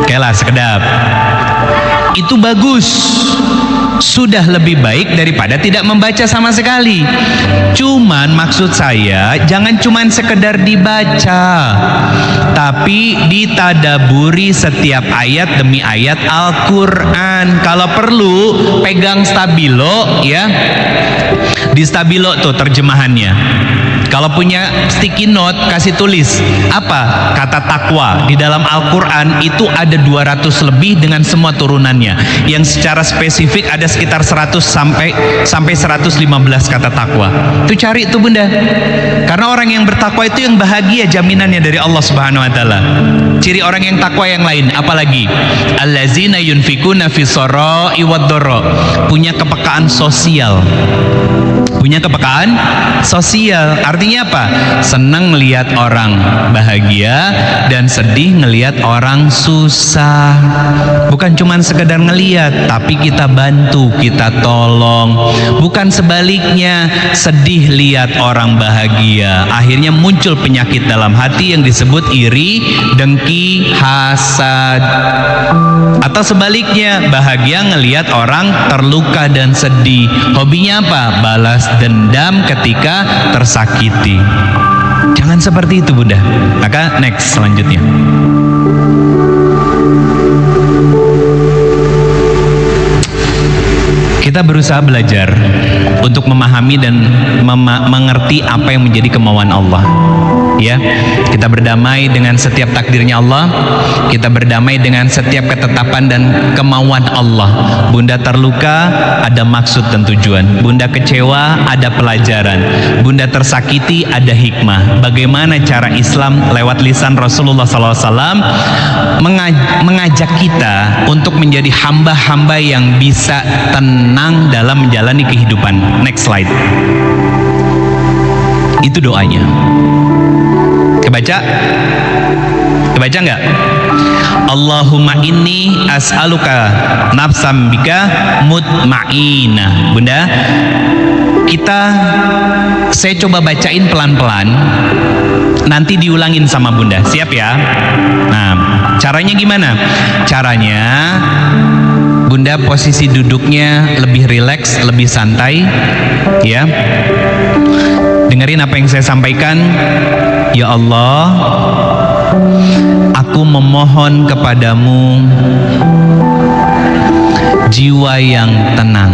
Oke lah, sekedap. Itu bagus. Sudah lebih baik daripada tidak membaca sama sekali. Cuman maksud saya, jangan cuman sekedar dibaca, tapi ditadaburi setiap ayat demi ayat Al-Quran. Kalau perlu pegang stabilo, ya, di stabilo tuh terjemahannya. Kalau punya sticky note, kasih tulis apa kata takwa di dalam Al-Quran. Itu ada 200 lebih dengan semua turunannya, yang secara spesifik ada sekitar 100 sampai 115 kata takwa. Itu cari itu Bunda, karena orang yang bertakwa itu yang bahagia, jaminannya dari Allah Subhanahu wa taala. Ciri orang yang takwa yang lain apalagi? Allazina yunfikuna fi sarai wad dharra, punya kepekaan sosial. punya kepekaan sosial. Artinya apa? Senang melihat orang bahagia dan sedih ngelihat orang susah. Bukan cuma sekedar ngelihat, tapi kita bantu, kita tolong. Bukan sebaliknya, sedih lihat orang bahagia, akhirnya muncul penyakit dalam hati yang disebut iri, dengki, hasad. Atau sebaliknya, bahagia ngelihat orang terluka dan sedih, hobinya apa? Balas dendam ketika tersakiti. Jangan seperti itu, Bunda. Maka next selanjutnya. Kita berusaha belajar untuk memahami dan mengerti apa yang menjadi kemauan Allah. Ya, kita berdamai dengan setiap takdirnya Allah. Kita berdamai dengan setiap ketetapan dan kemauan Allah. Bunda terluka, ada maksud dan tujuan. Bunda kecewa, ada pelajaran. Bunda tersakiti, ada hikmah. Bagaimana cara Islam lewat lisan Rasulullah SAW mengajak kita untuk menjadi hamba-hamba yang bisa tenang dalam menjalani kehidupan. Next slide. Itu doanya. Kebaca? Kebaca nggak? Allahumma inni as'aluka nafsam bika mutma'inah. Bunda, saya coba bacain pelan-pelan, nanti diulangin sama Bunda. Siap ya? Nah, caranya gimana? Caranya Bunda posisi duduknya lebih rileks, lebih santai, ya. Dengerin apa yang saya sampaikan. Ya Allah, aku memohon kepadamu jiwa yang tenang.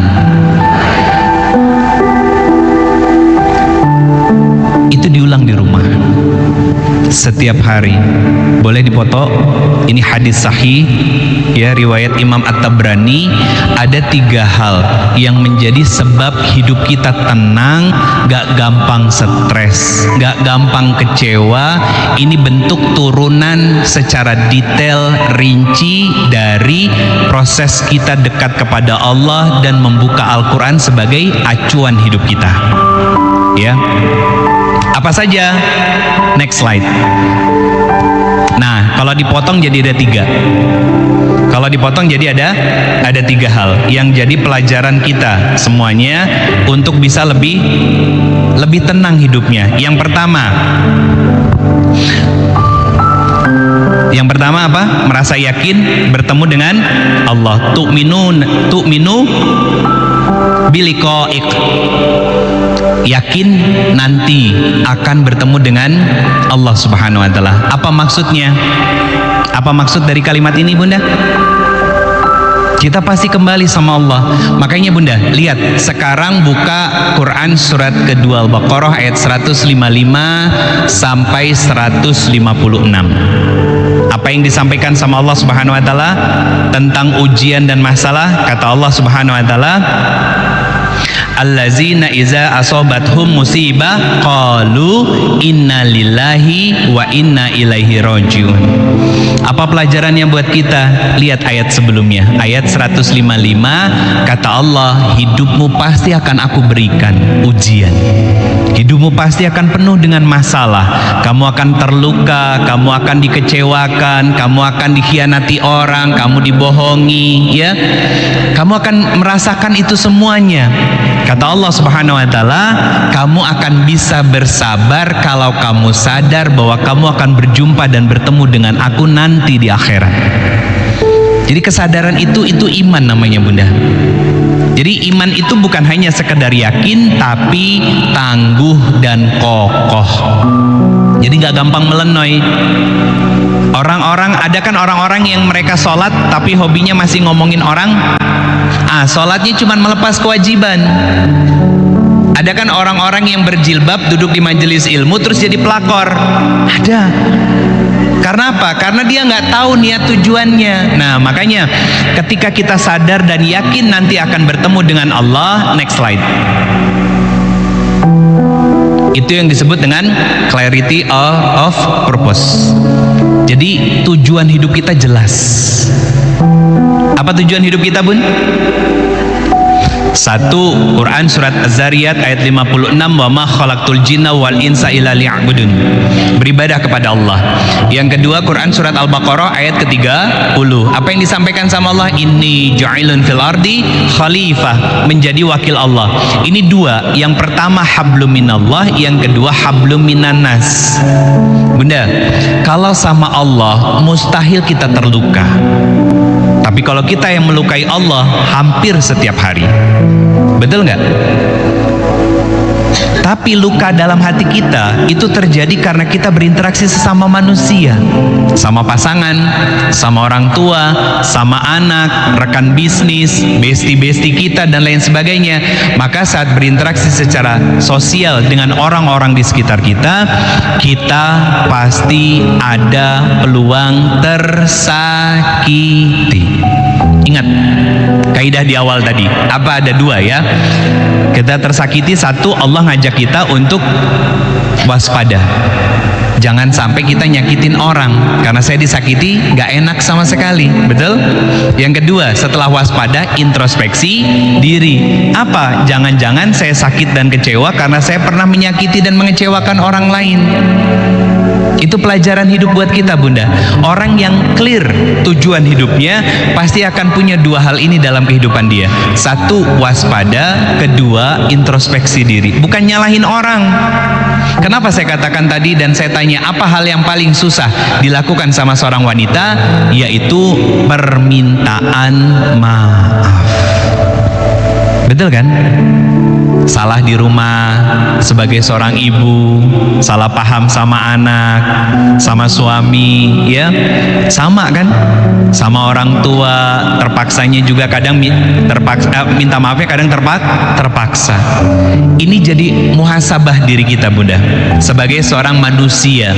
Itu diulang di rumah setiap hari. Boleh dipoto. Ini hadis sahih, ya, riwayat Imam At-Tabrani. Ada 3 hal yang menjadi sebab hidup kita tenang, gak gampang stres, gak gampang kecewa. Ini bentuk turunan secara detail, rinci dari proses kita dekat kepada Allah dan membuka Al-Quran sebagai acuan hidup kita. Ya, apa saja? Next slide. Nah, kalau dipotong jadi ada 3. Kalau dipotong jadi ada 3 hal yang jadi pelajaran kita semuanya untuk bisa lebih tenang hidupnya. Yang pertama apa? Merasa yakin bertemu dengan Allah. Tu'minu biliqa'iq. Yakin nanti akan bertemu dengan Allah Subhanahu wa taala. Apa maksudnya? Apa maksud dari kalimat ini, Bunda? Kita pasti kembali sama Allah. Makanya Bunda, lihat sekarang buka Quran surat kedua Al-Baqarah ayat 155 sampai 156. Apa yang disampaikan sama Allah Subhanahu wa taala tentang ujian dan masalah? Kata Allah Subhanahu wa taala, allazina iza asobathum musibah qalu inna lillahi wa inna ilaihi rajiun. Apa pelajarannya buat kita? Lihat ayat sebelumnya, ayat 155. Kata Allah, hidupmu pasti akan aku berikan ujian. Hidupmu pasti akan penuh dengan masalah. Kamu akan terluka, kamu akan dikecewakan, kamu akan dikhianati orang, kamu dibohongi, ya. Kamu akan merasakan itu semuanya. Kata Allah Subhanahu wa taala, kamu akan bisa bersabar kalau kamu sadar bahwa kamu akan berjumpa dan bertemu dengan aku nanti di akhirat. Jadi kesadaran itu iman namanya, Bunda. Jadi iman itu bukan hanya sekedar yakin, tapi tangguh dan kokoh. Jadi nggak gampang melenoy. Ada kan orang-orang yang mereka sholat tapi hobinya masih ngomongin orang. Sholatnya cuma melepas kewajiban. Ada kan orang-orang yang berjilbab duduk di majelis ilmu terus jadi pelakor. Ada. Karena apa? Karena dia nggak tahu niat tujuannya. Nah, makanya ketika kita sadar dan yakin nanti akan bertemu dengan Allah. Next slide. Itu yang disebut dengan clarity of purpose. Jadi tujuan hidup kita jelas. Apa tujuan hidup kita, Bun? Satu, Quran surat Az-Zariyat ayat 56, wa ma khalaqtul jinna wal insa illa liya'budun. Beribadah kepada Allah. Yang kedua, Quran surat Al-Baqarah ayat ke-30. Apa yang disampaikan sama Allah? Inni ja'ilun fil ardi khalifah, menjadi wakil Allah. Ini dua. Yang pertama hablum minallah, yang kedua hablum minannas. Bunda, kalau sama Allah mustahil kita terluka. Tapi kalau kita yang melukai Allah hampir setiap hari. Betul nggak? Tapi luka dalam hati kita itu terjadi karena kita berinteraksi sesama manusia, sama pasangan, sama orang tua, sama anak, rekan bisnis, besti-besti kita dan lain sebagainya. Maka saat berinteraksi secara sosial dengan orang-orang di sekitar kita, kita pasti ada peluang tersakiti. Ingat kaidah di awal tadi, apa ada dua ya? Kita tersakiti, satu, Allah ngajak kita untuk waspada. Jangan sampai kita nyakitin orang, karena saya disakiti gak enak sama sekali, betul? Yang kedua, setelah waspada, introspeksi diri. Apa? Jangan-jangan saya sakit dan kecewa karena saya pernah menyakiti dan mengecewakan orang lain. Itu pelajaran hidup buat kita, Bunda. Orang yang clear tujuan hidupnya pasti akan punya dua hal ini dalam kehidupan dia. Satu, waspada. Kedua, introspeksi diri. Bukan nyalahin orang. Kenapa saya katakan tadi dan saya tanya apa hal yang paling susah dilakukan sama seorang wanita? Yaitu permintaan maaf. Betul kan? Salah di rumah sebagai seorang ibu, salah paham sama anak, sama suami, ya, sama kan, sama orang tua, terpaksanya juga kadang minta maafnya kadang terpaksa. Ini jadi muhasabah diri kita, Bunda. Sebagai seorang manusia,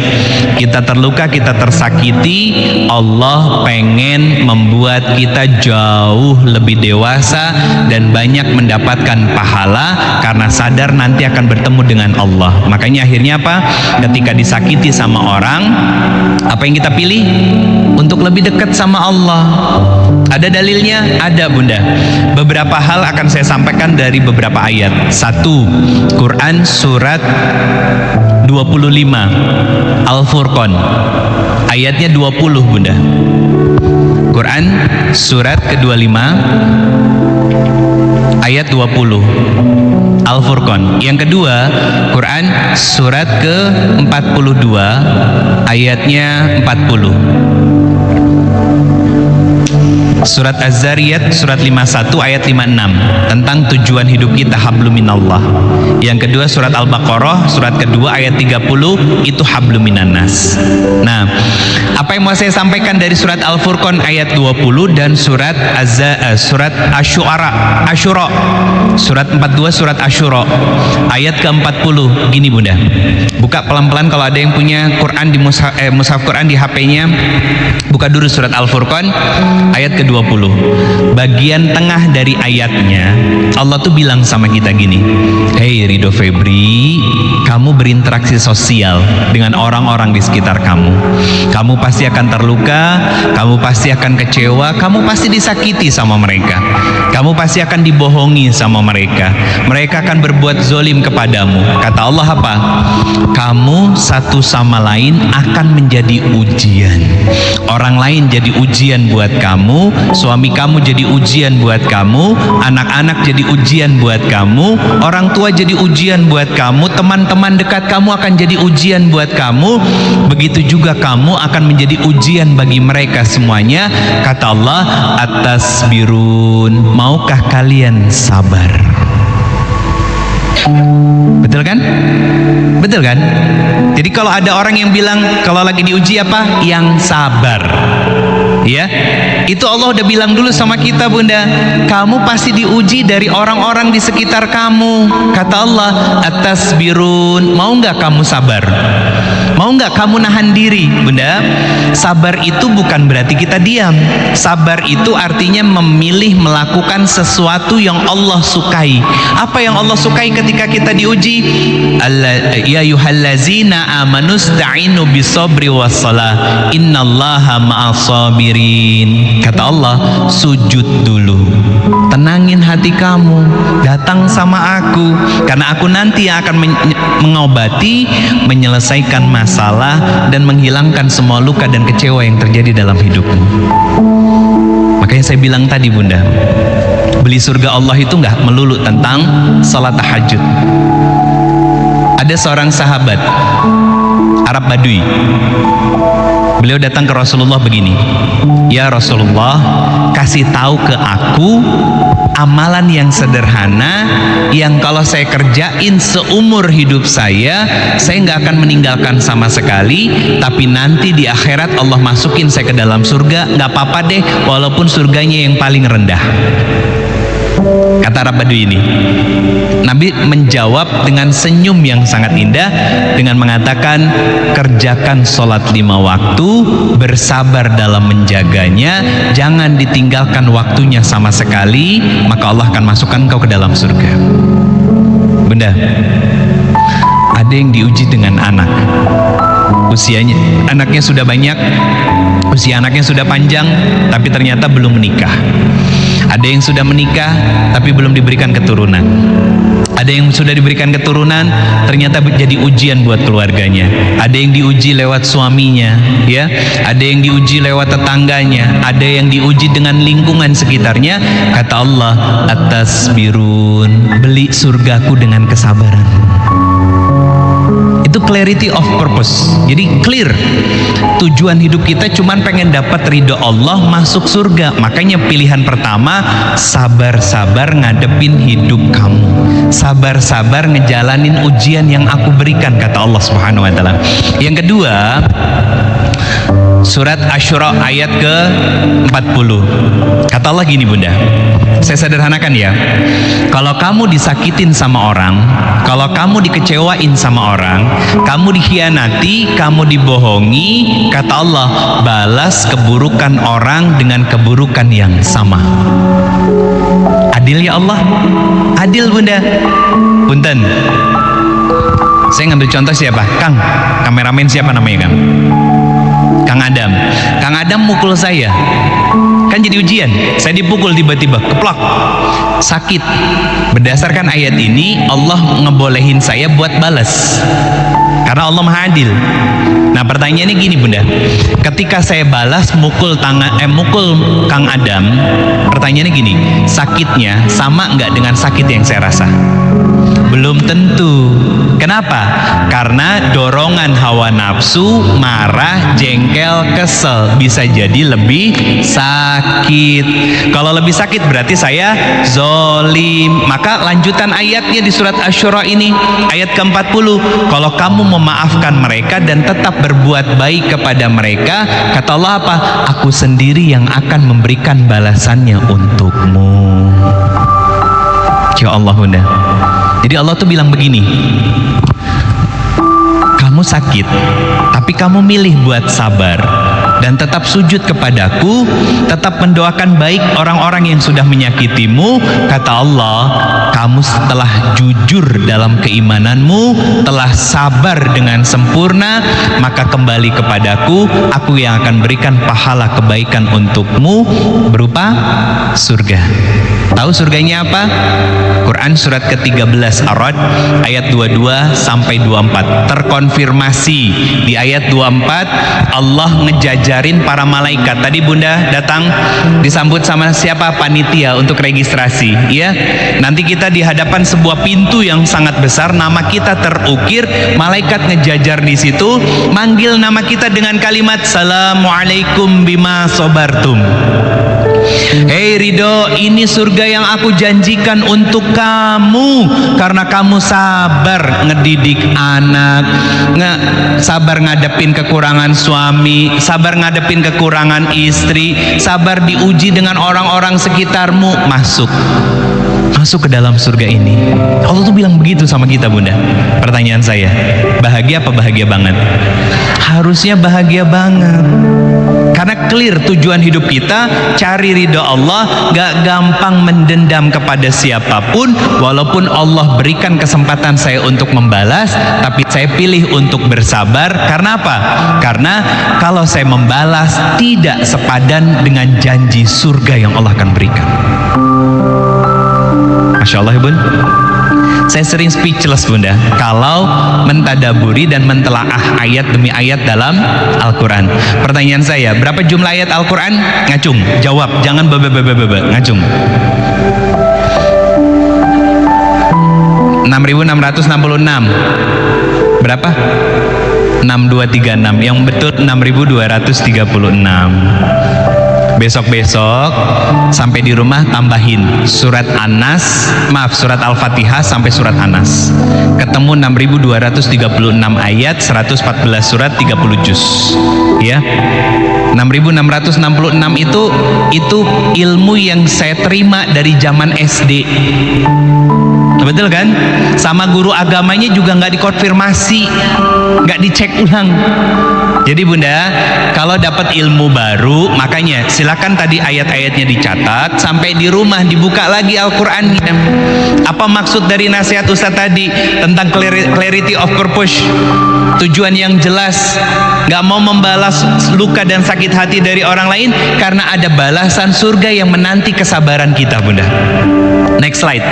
kita terluka, kita tersakiti, Allah pengen membuat kita jauh lebih dewasa dan banyak mendapatkan pahala karena sadar nanti akan bertemu dengan Allah. Makanya akhirnya apa? Ketika disakiti sama orang, apa yang kita pilih? Untuk lebih dekat sama Allah. Ada dalilnya? Ada, Bunda. Beberapa hal akan saya sampaikan dari beberapa ayat. Satu, Quran surat 25 Al-Furqan ayatnya 20, Bunda. Quran surat ke-25 ayat 20 Al-Furqan. Yang kedua, Quran surat ke-42 ayatnya 40. Surat Az-Zariyat surat 51 ayat 56 tentang tujuan hidup kita, hablum minallah. Yang kedua surat Al-Baqarah surat kedua ayat 30 itu hablum minannas. Nah, apa yang mau saya sampaikan dari surat Al-Furqan ayat 20 dan surat surat Asyura surat 42 surat Asyura ayat ke-40. Gini, Bunda. Buka pelan-pelan kalau ada yang punya Quran di mushaf Quran di HP-nya. Buka dulu surat Al-Furqan ayat ke-20. Bagian tengah dari ayatnya Allah tuh bilang sama kita gini, "Hei Ridho Febri, kamu berinteraksi sosial dengan orang-orang di sekitar kamu. Kamu pasti akan terluka, kamu pasti akan kecewa, kamu pasti disakiti sama mereka. Kamu pasti akan dibohongi sama mereka. Mereka akan berbuat zolim kepadamu." Kata Allah apa? Kamu satu sama lain akan menjadi ujian. Orang lain jadi ujian buat kamu, suami kamu jadi ujian buat kamu, anak-anak jadi ujian buat kamu, orang tua jadi ujian buat kamu, teman-teman dekat kamu akan jadi ujian buat kamu. Begitu juga kamu akan menjadi ujian bagi mereka semuanya. Kata Allah, atasbirun, maukah kalian sabar? Betul kan? Betul kan? Jadi kalau ada orang yang bilang kalau lagi diuji apa? Yang sabar. Ya, itu Allah udah bilang dulu sama kita, Bunda. Kamu pasti diuji dari orang-orang di sekitar kamu. Kata Allah, atasbirun, mau nggak kamu sabar? Mau Mau nggak kamu nahan diri, Bunda? Sabar itu bukan berarti kita diam. Sabar itu artinya memilih melakukan sesuatu yang Allah sukai. Apa yang Allah sukai ketika kita diuji? Ya ayyuhallazina amanu sta'inu bisabri wassalah. Innallaha ma'as sabirin. Kata Allah, sujud dulu. Tenangin hati kamu, datang sama aku, karena aku nanti yang akan mengobati, menyelesaikan masalah dan menghilangkan semua luka dan kecewa yang terjadi dalam hidupmu. Makanya saya bilang tadi, Bunda, beli surga Allah itu nggak melulu tentang salat tahajud. Ada seorang sahabat Arab Badui, beliau datang ke Rasulullah begini, ya Rasulullah, kasih tahu ke aku amalan yang sederhana yang kalau saya kerjain seumur hidup saya nggak akan meninggalkan sama sekali, tapi nanti di akhirat Allah masukin saya ke dalam surga, nggak apa-apa deh walaupun surganya yang paling rendah. Kata Arab Badui ini, Nabi menjawab dengan senyum yang sangat indah dengan mengatakan, kerjakan sholat 5 waktu, bersabar dalam menjaganya, jangan ditinggalkan waktunya sama sekali, maka Allah akan masukkan kau ke dalam surga. Bunda, ada yang diuji dengan anak, usianya, anaknya sudah banyak, usia anaknya sudah panjang, tapi ternyata belum menikah. Ada yang sudah menikah tapi belum diberikan keturunan. Ada yang sudah diberikan keturunan ternyata jadi ujian buat keluarganya. Ada yang diuji lewat suaminya, ya. Ada yang diuji lewat tetangganya. Ada yang diuji dengan lingkungan sekitarnya. Kata Allah, atasbirun, beli surgaku dengan kesabaran. Itu clarity of purpose. Jadi clear, tujuan hidup kita cuman pengen dapat ridho Allah, masuk surga. Makanya pilihan pertama, sabar-sabar ngadepin hidup kamu, sabar-sabar ngejalanin ujian yang aku berikan, kata Allah Subhanahu wa taala. Yang kedua, surat Asy-Syura ayat ke-40. Kata Allah gini, Bunda, saya sederhanakan ya, kalau kamu disakitin sama orang, kalau kamu dikecewain sama orang, kamu dikhianati, kamu dibohongi, kata Allah, balas keburukan orang dengan keburukan yang sama. Adil ya Allah? Adil, Bunda. Punten, saya ngambil contoh siapa? Kang, kameramen siapa namanya, Kang? Kang Adam. Kang Adam mukul saya, kan jadi ujian. Saya dipukul tiba-tiba, keplok, sakit. Berdasarkan ayat ini Allah ngebolehin saya buat balas, karena Allah Maha Adil. Nah pertanyaannya gini, Bunda, ketika saya balas mukul Kang Adam, pertanyaannya gini, sakitnya sama nggak dengan sakit yang saya rasa? Belum tentu. Kenapa? Karena dorongan hawa nafsu, marah, jengkel, kesel bisa jadi lebih sakit. Kalau lebih sakit berarti saya zolim. Maka lanjutan ayatnya di surat Asy-Syura ini, ayat ke-40, kalau kamu memaafkan mereka dan tetap berbuat baik kepada mereka, kata Allah apa? Aku sendiri yang akan memberikan balasannya untukmu. Ya Allah, Bunda. Jadi Allah tuh bilang begini, kamu sakit, tapi kamu milih buat sabar dan tetap sujud kepadaku, tetap mendoakan baik orang-orang yang sudah menyakitimu, kata Allah, kamu setelah jujur dalam keimananmu, telah sabar dengan sempurna, maka kembali kepadaku, aku yang akan berikan pahala kebaikan untukmu berupa surga. Tahu surganya apa? Quran surat ke-13 Ar-Ra'd ayat 22 sampai 24. Terkonfirmasi di ayat 24 Allah ngejajarin para malaikat. Tadi Bunda datang disambut sama siapa? Panitia untuk registrasi, ya. Nanti kita di hadapan sebuah pintu yang sangat besar, nama kita terukir, malaikat ngejajar di situ, manggil nama kita dengan kalimat Assalamualaikum bima sobartum. Hei Ridho, ini surga yang aku janjikan untuk kamu karena kamu sabar ngedidik anak, sabar ngadepin kekurangan suami, sabar ngadepin kekurangan istri, sabar diuji dengan orang-orang sekitarmu, masuk. masuk ke dalam surga ini. Allah tuh bilang begitu sama kita, Bunda. Pertanyaan saya, bahagia apa bahagia banget? Harusnya bahagia banget. Karena clear tujuan hidup kita cari ridho Allah, gak gampang mendendam kepada siapapun. Walaupun Allah berikan kesempatan saya untuk membalas, tapi saya pilih untuk bersabar. Karena apa? Karena kalau saya membalas tidak sepadan dengan janji surga yang Allah akan berikan. Masya Allah ya Bun. Saya sering speechless Bunda kalau mentadaburi dan mentelaah ayat demi ayat dalam Al-Quran. Pertanyaan saya, berapa jumlah ayat Al-Quran? Ngacung, jawab, jangan bebe, ngacung. 6.666. Berapa? 6236. Yang betul 6.236. Besok-besok sampai di rumah tambahin surat surat Al-Fatihah sampai surat Anas. Ketemu 6.236 ayat, 114 surat, 30 juz. Ya. 6.666 itu ilmu yang saya terima dari zaman SD. Betul kan? Sama guru agamanya juga nggak dikonfirmasi, nggak dicek ulang. Jadi Bunda, kalau dapat ilmu baru, makanya silakan tadi ayat-ayatnya dicatat, sampai di rumah dibuka lagi Al-Qur'annya. Apa maksud dari nasihat Ustaz tadi tentang clarity of purpose? Tujuan yang jelas, nggak mau membalas luka dan sakit hati dari orang lain, karena ada balasan surga yang menanti kesabaran kita, Bunda. Next slide.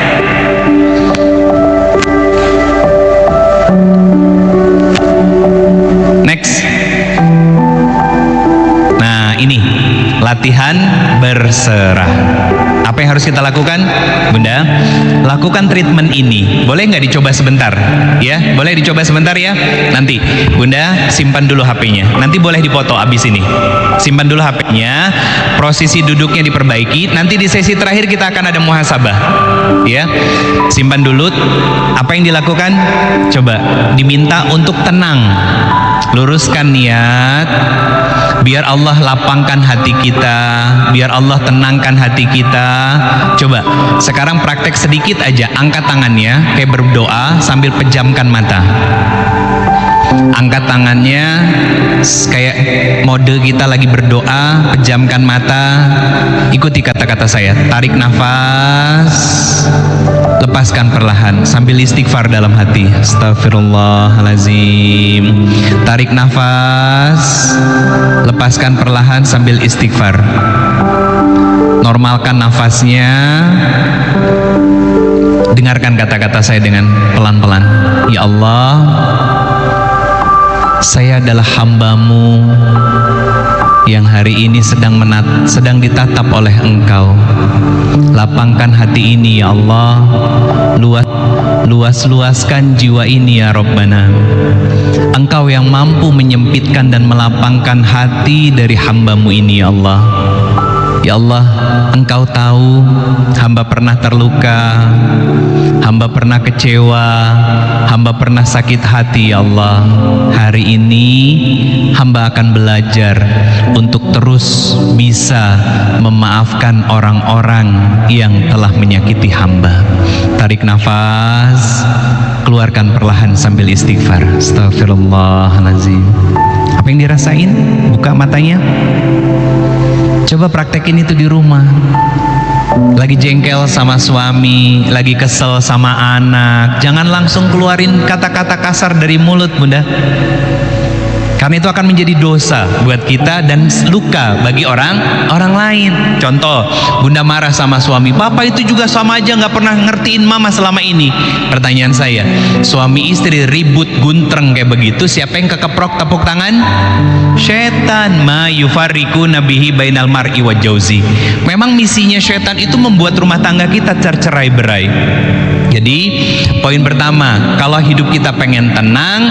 Next. Nah ini latihan berserah. Apa yang harus kita lakukan, Bunda? Lakukan treatment ini. Boleh nggak dicoba sebentar? Ya, boleh dicoba sebentar ya. Nanti Bunda simpan dulu HP-nya. Nanti boleh dipoto abis ini. Simpan dulu HP-nya. Posisi duduknya diperbaiki. Nanti di sesi terakhir kita akan ada muhasabah. Ya, simpan dulu. Apa yang dilakukan? Coba diminta untuk tenang. Luruskan niat, biar Allah lapangkan hati kita, biar Allah tenangkan hati kita. Coba sekarang praktek sedikit aja, angkat tangannya kayak berdoa sambil pejamkan mata. Angkat tangannya kayak mode kita lagi berdoa, pejamkan mata. Ikuti kata-kata saya. Tarik nafas, lepaskan perlahan sambil istighfar dalam hati. Astagfirullahalazim. Tarik nafas, lepaskan perlahan sambil istighfar. Normalkan nafasnya. Dengarkan kata-kata saya dengan pelan-pelan. Ya Allah, saya adalah hamba-Mu yang hari ini sedang ditatap oleh Engkau. Lapangkan hati ini ya Allah, luaskan jiwa ini ya Rabbana. Engkau yang mampu menyempitkan dan melapangkan hati dari hamba-Mu ini ya Allah. Ya Allah, Engkau tahu hamba pernah terluka, hamba pernah kecewa, hamba pernah sakit hati ya Allah. Hari ini hamba akan belajar untuk terus bisa memaafkan orang-orang yang telah menyakiti hamba. Tarik nafas, keluarkan perlahan sambil istighfar. Astagfirullahaladzim. Apa yang dirasain? Buka matanya. Coba praktekin itu di rumah. Lagi jengkel sama suami, lagi kesel sama anak, jangan langsung keluarin kata-kata kasar dari mulut, Bunda. Karena itu akan menjadi dosa buat kita dan luka bagi orang lain. Contoh, Bunda marah sama suami, Papa itu juga sama aja nggak pernah ngertiin Mama selama ini. Pertanyaan saya, suami istri ribut guntreng kayak begitu, siapa yang kekeprok tepuk tangan? Syaitan. Ma yufarriqu nabihi bainal mar'i wa jauzi. Memang misinya syaitan itu membuat rumah tangga kita tercerai-berai. Jadi poin pertama, kalau hidup kita pengen tenang,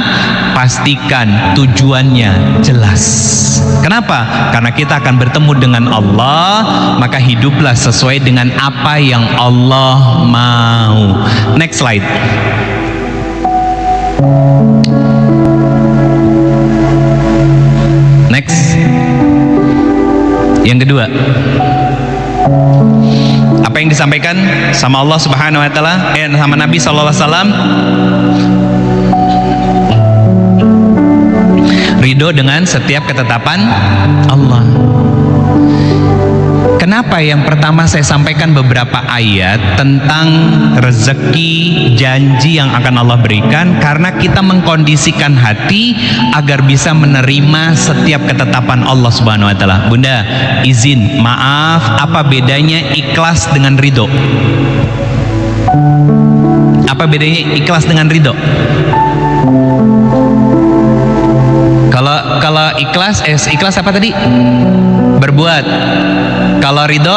pastikan tujuannya jelas. Kenapa? Karena kita akan bertemu dengan Allah, maka hiduplah sesuai dengan apa yang Allah mau. Next slide. Next. Yang kedua, Apa yang disampaikan sama Allah Subhanahu wa taala, sama Nabi sallallahu alaihi wasallam? Ridho dengan setiap ketetapan Allah. Kenapa yang pertama saya sampaikan beberapa ayat tentang rezeki, janji yang akan Allah berikan? Karena kita mengkondisikan hati agar bisa menerima setiap ketetapan Allah Subhanahu wa taala. Bunda, izin, maaf, apa bedanya ikhlas dengan ridho? Apa bedanya ikhlas dengan ridho? Kalau ikhlas, ikhlas apa tadi? Berbuat. Kalau ridho,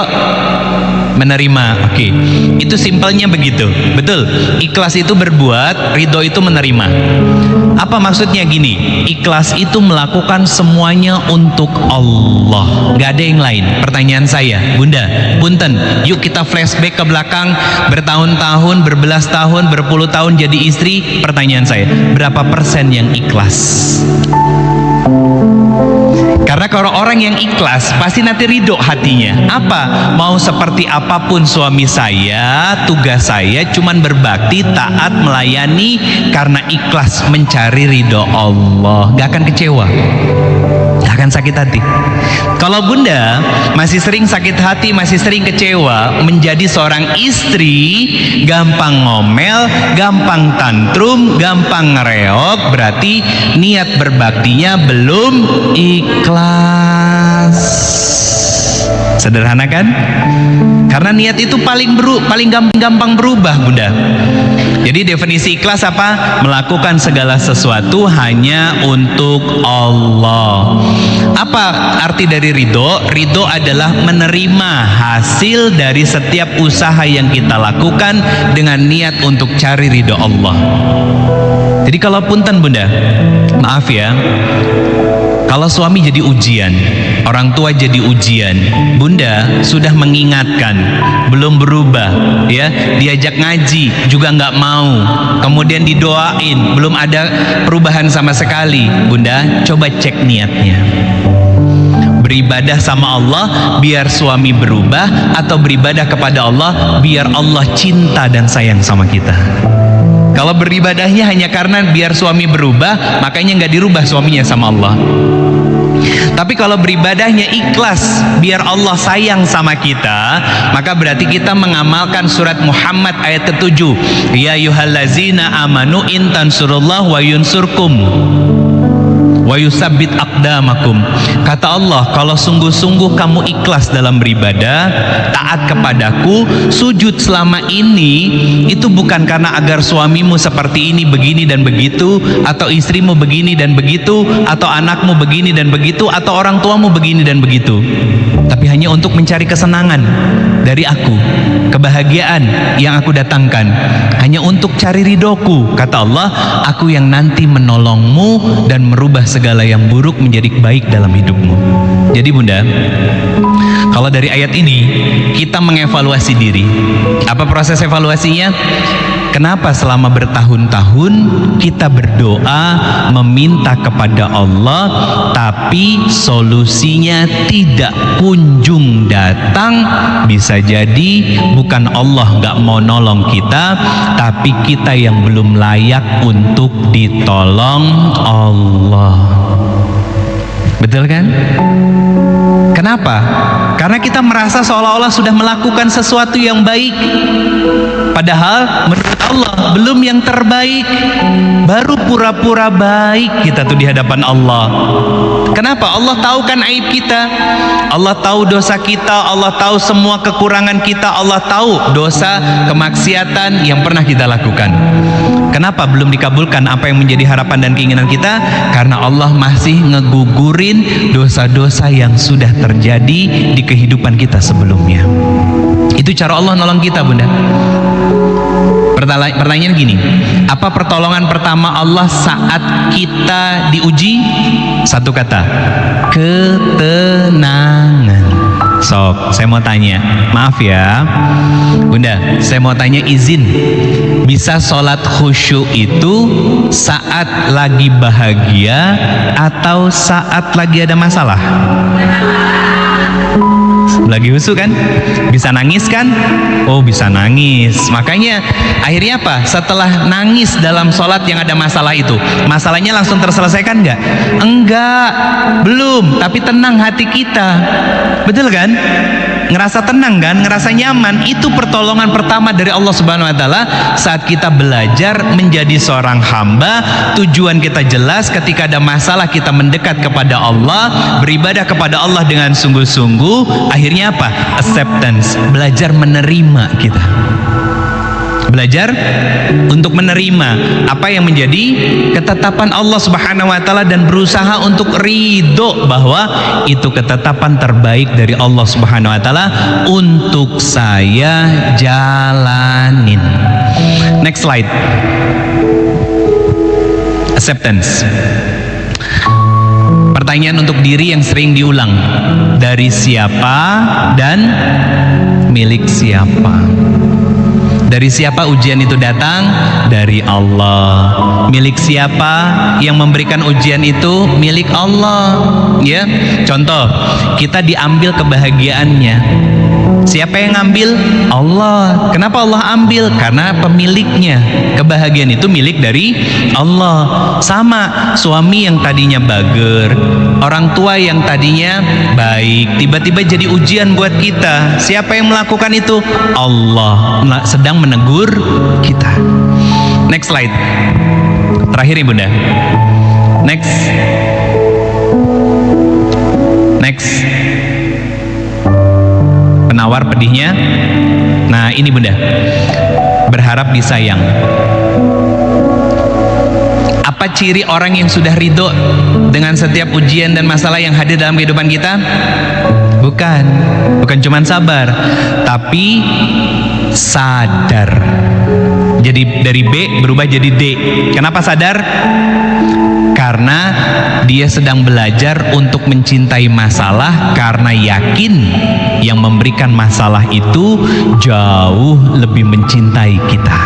menerima. Oke, itu simpelnya begitu. Betul. Ikhlas itu berbuat, ridho itu menerima. Apa maksudnya gini? Ikhlas itu melakukan semuanya untuk Allah, gak ada yang lain. Pertanyaan saya, Bunda, punten, yuk kita flashback ke belakang bertahun-tahun, berbelas tahun, berpuluh tahun jadi istri. Pertanyaan saya, berapa persen yang ikhlas? Karena kalau orang yang ikhlas pasti nanti ridho hatinya. Apa? Mau seperti apapun suami saya, tugas saya cuman berbakti, taat, melayani karena ikhlas mencari ridho Allah. Gak akan kecewa, gak akan sakit hati. Kalau Bunda masih sering sakit hati, masih sering kecewa, menjadi seorang istri gampang ngomel, gampang tantrum, gampang ngereok, berarti niat berbaktinya belum ikhlas. Sederhana kan? Karena niat itu paling gampang berubah, Bunda. Jadi definisi ikhlas apa? Melakukan segala sesuatu hanya untuk Allah. Apa arti dari ridho? Ridho adalah menerima hasil dari setiap usaha yang kita lakukan dengan niat untuk cari ridho Allah. Jadi kalau punten Bunda, maaf ya, kalau suami jadi ujian, orang tua jadi ujian, Bunda sudah mengingatkan, belum berubah, ya, diajak ngaji juga nggak mau, kemudian didoain, belum ada perubahan sama sekali. Bunda, coba cek niatnya. Beribadah sama Allah biar suami berubah, atau beribadah kepada Allah biar Allah cinta dan sayang sama kita? Kalau beribadahnya hanya karena biar suami berubah, makanya nggak dirubah suaminya sama Allah. Tapi kalau beribadahnya ikhlas biar Allah sayang sama kita, maka berarti kita mengamalkan surat Muhammad ayat ke-7. Ya ayyuhallazina amanu in tansurullah wa yunsurkum wa yusabbit aqdamakum. Kata Allah, kalau sungguh-sungguh kamu ikhlas dalam beribadah, taat kepadaku, sujud selama ini, itu bukan karena agar suamimu seperti ini, begini dan begitu, atau istrimu begini dan begitu, atau anakmu begini dan begitu, atau orang tuamu begini dan begitu, tapi hanya untuk mencari kesenangan dari aku, kebahagiaan yang aku datangkan, hanya untuk cari ridhoku. Kata Allah, aku yang nanti menolongmu dan merubah segala yang buruk menjadi baik dalam hidupmu. Jadi Bunda, kalau dari ayat ini kita mengevaluasi diri. Apa proses evaluasinya? Kenapa selama bertahun-tahun kita berdoa meminta kepada Allah, tapi solusinya tidak kunjung datang? Bisa jadi bukan Allah nggak mau nolong kita, tapi kita yang belum layak untuk ditolong Allah. Betul kan? Kenapa? Karena kita merasa seolah-olah sudah melakukan sesuatu yang baik, padahal menurut Allah belum yang terbaik. Baru pura-pura baik kita tuh di hadapan Allah. Kenapa? Allah tahu kan aib kita, Allah tahu dosa kita, Allah tahu semua kekurangan kita, Allah tahu dosa kemaksiatan yang pernah kita lakukan. Kenapa belum dikabulkan apa yang menjadi harapan dan keinginan kita? Karena Allah masih ngegugurin dosa-dosa yang sudah terjadi di kehidupan kita sebelumnya. Itu cara Allah nolong kita, Bunda. Pertanyaan gini, apa pertolongan pertama Allah saat kita diuji? Satu kata, ketenangan. Sob, saya mau tanya, maaf ya Bunda, saya mau tanya izin, bisa sholat khusyuk itu saat lagi bahagia atau saat lagi ada masalah? Lagi husu kan? Bisa nangis kan? Oh bisa nangis. Makanya akhirnya apa? Setelah nangis dalam sholat yang ada masalah itu, masalahnya langsung terselesaikan nggak? Enggak, belum. Tapi tenang hati kita. Betul kan? Ngerasa tenang kan? Ngerasa nyaman. Itu pertolongan pertama dari Allah Subhanahu wa taala saat kita belajar menjadi seorang hamba. Tujuan kita jelas, ketika ada masalah kita mendekat kepada Allah, beribadah kepada Allah dengan sungguh-sungguh. Akhirnya apa? Acceptance, belajar menerima kita. Belajar untuk menerima apa yang menjadi ketetapan Allah Subhanahu wa taala dan berusaha untuk ridho bahwa itu ketetapan terbaik dari Allah Subhanahu wa taala untuk saya jalanin. Next slide. Acceptance. Pertanyaan untuk diri yang sering diulang. Dari siapa dan milik siapa? Dari siapa ujian itu datang? Dari Allah. Milik siapa yang memberikan ujian itu? Milik Allah. Ya, contoh, kita diambil kebahagiaannya. Siapa yang ngambil? Allah. Kenapa Allah ambil? Karena pemiliknya. Kebahagiaan itu milik dari Allah. Sama suami yang tadinya bager, orang tua yang tadinya baik, tiba-tiba jadi ujian buat kita. Siapa yang melakukan itu? Allah sedang menegur kita. Next slide. Terakhir nih Bunda. Next. Penawar pedihnya. Nah ini Bunda, berharap disayang. Apa ciri orang yang sudah ridho dengan setiap ujian dan masalah yang hadir dalam kehidupan kita? Bukan cuman sabar, tapi sadar. Jadi dari B berubah jadi D. Kenapa sadar? Karena dia sedang belajar untuk mencintai masalah, karena yakin yang memberikan masalah itu jauh lebih mencintai kita.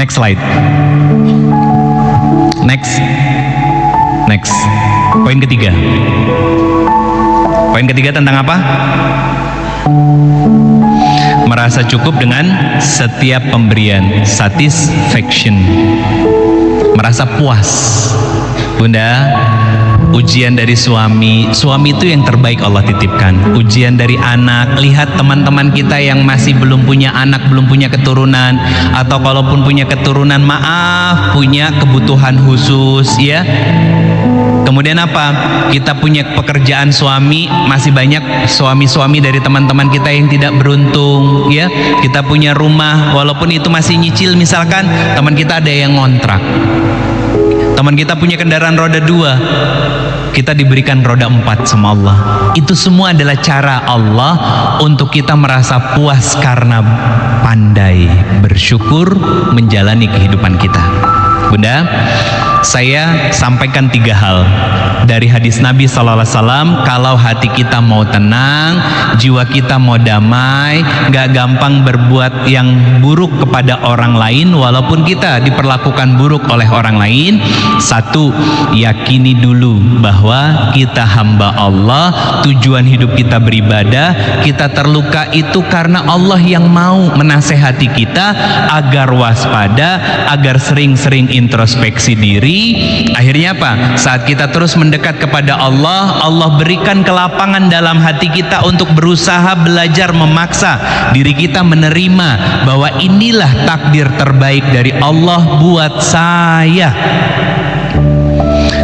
Next slide. Next. Poin ketiga. Poin ketiga tentang apa? Merasa cukup dengan setiap pemberian, satisfaction. Merasa puas. Bunda, ujian dari suami itu yang terbaik Allah titipkan. Ujian dari anak, lihat teman-teman kita yang masih belum punya anak, belum punya keturunan, atau kalaupun punya keturunan, maaf, punya kebutuhan khusus, ya. Kemudian apa? Kita punya pekerjaan suami, masih banyak suami-suami dari teman-teman kita yang tidak beruntung, ya. Kita punya rumah, walaupun itu masih nyicil, misalkan teman kita ada yang ngontrak. Teman kita punya kendaraan roda 2, kita diberikan roda 4 sama Allah. Itu semua adalah cara Allah untuk kita merasa puas karena pandai bersyukur menjalani kehidupan kita. Bunda, saya sampaikan 3 hal dari hadis Nabi SAW. Kalau hati kita mau tenang, jiwa kita mau damai, gak gampang berbuat yang buruk kepada orang lain walaupun kita diperlakukan buruk oleh orang lain. 1, yakini dulu bahwa kita hamba Allah, tujuan hidup kita beribadah. Kita terluka itu karena Allah yang mau menasehati kita agar waspada, agar sering-sering introspeksi diri. Akhirnya apa? Saat kita terus mendekat kepada Allah, Allah berikan kelapangan dalam hati kita untuk berusaha belajar memaksa diri kita menerima bahwa inilah takdir terbaik dari Allah buat saya.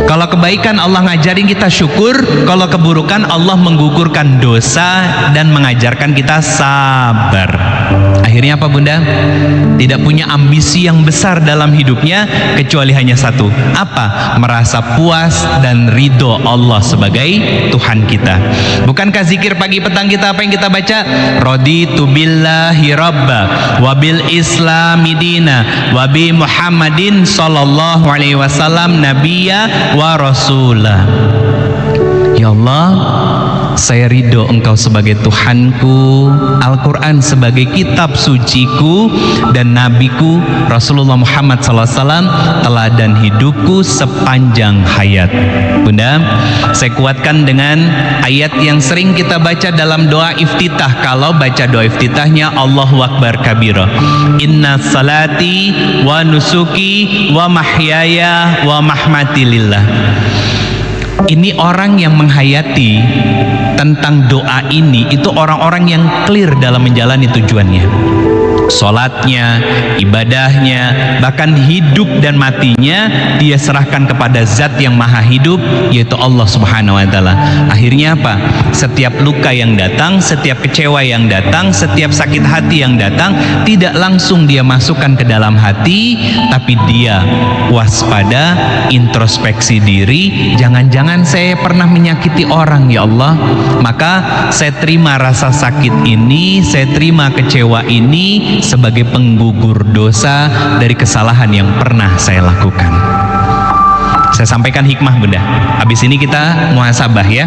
Kalau kebaikan Allah ngajarin kita syukur, kalau keburukan Allah menggugurkan dosa dan mengajarkan kita sabar. Akhirnya apa Bunda? Tidak punya ambisi yang besar dalam hidupnya kecuali hanya satu. Apa? Merasa puas dan ridho Allah sebagai Tuhan kita. Bukankah zikir pagi petang kita apa yang kita baca? Raditu billahi rabba wa bil islami dina wa bi Muhammadin sallallahu alaihi wasallam nabiyya wa rasulah. Ya Allah, saya ridho Engkau sebagai Tuhanku, Al-Quran sebagai kitab suciku, dan nabiku Rasulullah Muhammad SAW teladan hidupku sepanjang hayat. Bunda, saya kuatkan dengan ayat yang sering kita baca dalam doa iftitah. Kalau baca doa iftitahnya Allahu Akbar kabira, inna salati wa nusuki wa mahyaya wa mahmati lillah. Ini orang yang menghayati tentang doa ini, itu orang-orang yang clear dalam menjalani tujuannya. Sholatnya, ibadahnya, bahkan hidup dan matinya dia serahkan kepada zat yang maha hidup, yaitu Allah Subhanahu wa ta'ala. Akhirnya apa? Setiap luka yang datang, setiap kecewa yang datang, setiap sakit hati yang datang, tidak langsung dia masukkan ke dalam hati, tapi dia waspada, introspeksi diri. Jangan-jangan saya pernah menyakiti orang, ya Allah, maka saya terima rasa sakit ini, saya terima kecewa ini sebagai penggugur dosa dari kesalahan yang pernah saya lakukan. Saya sampaikan hikmah, Bunda. Habis ini kita muhasabah ya.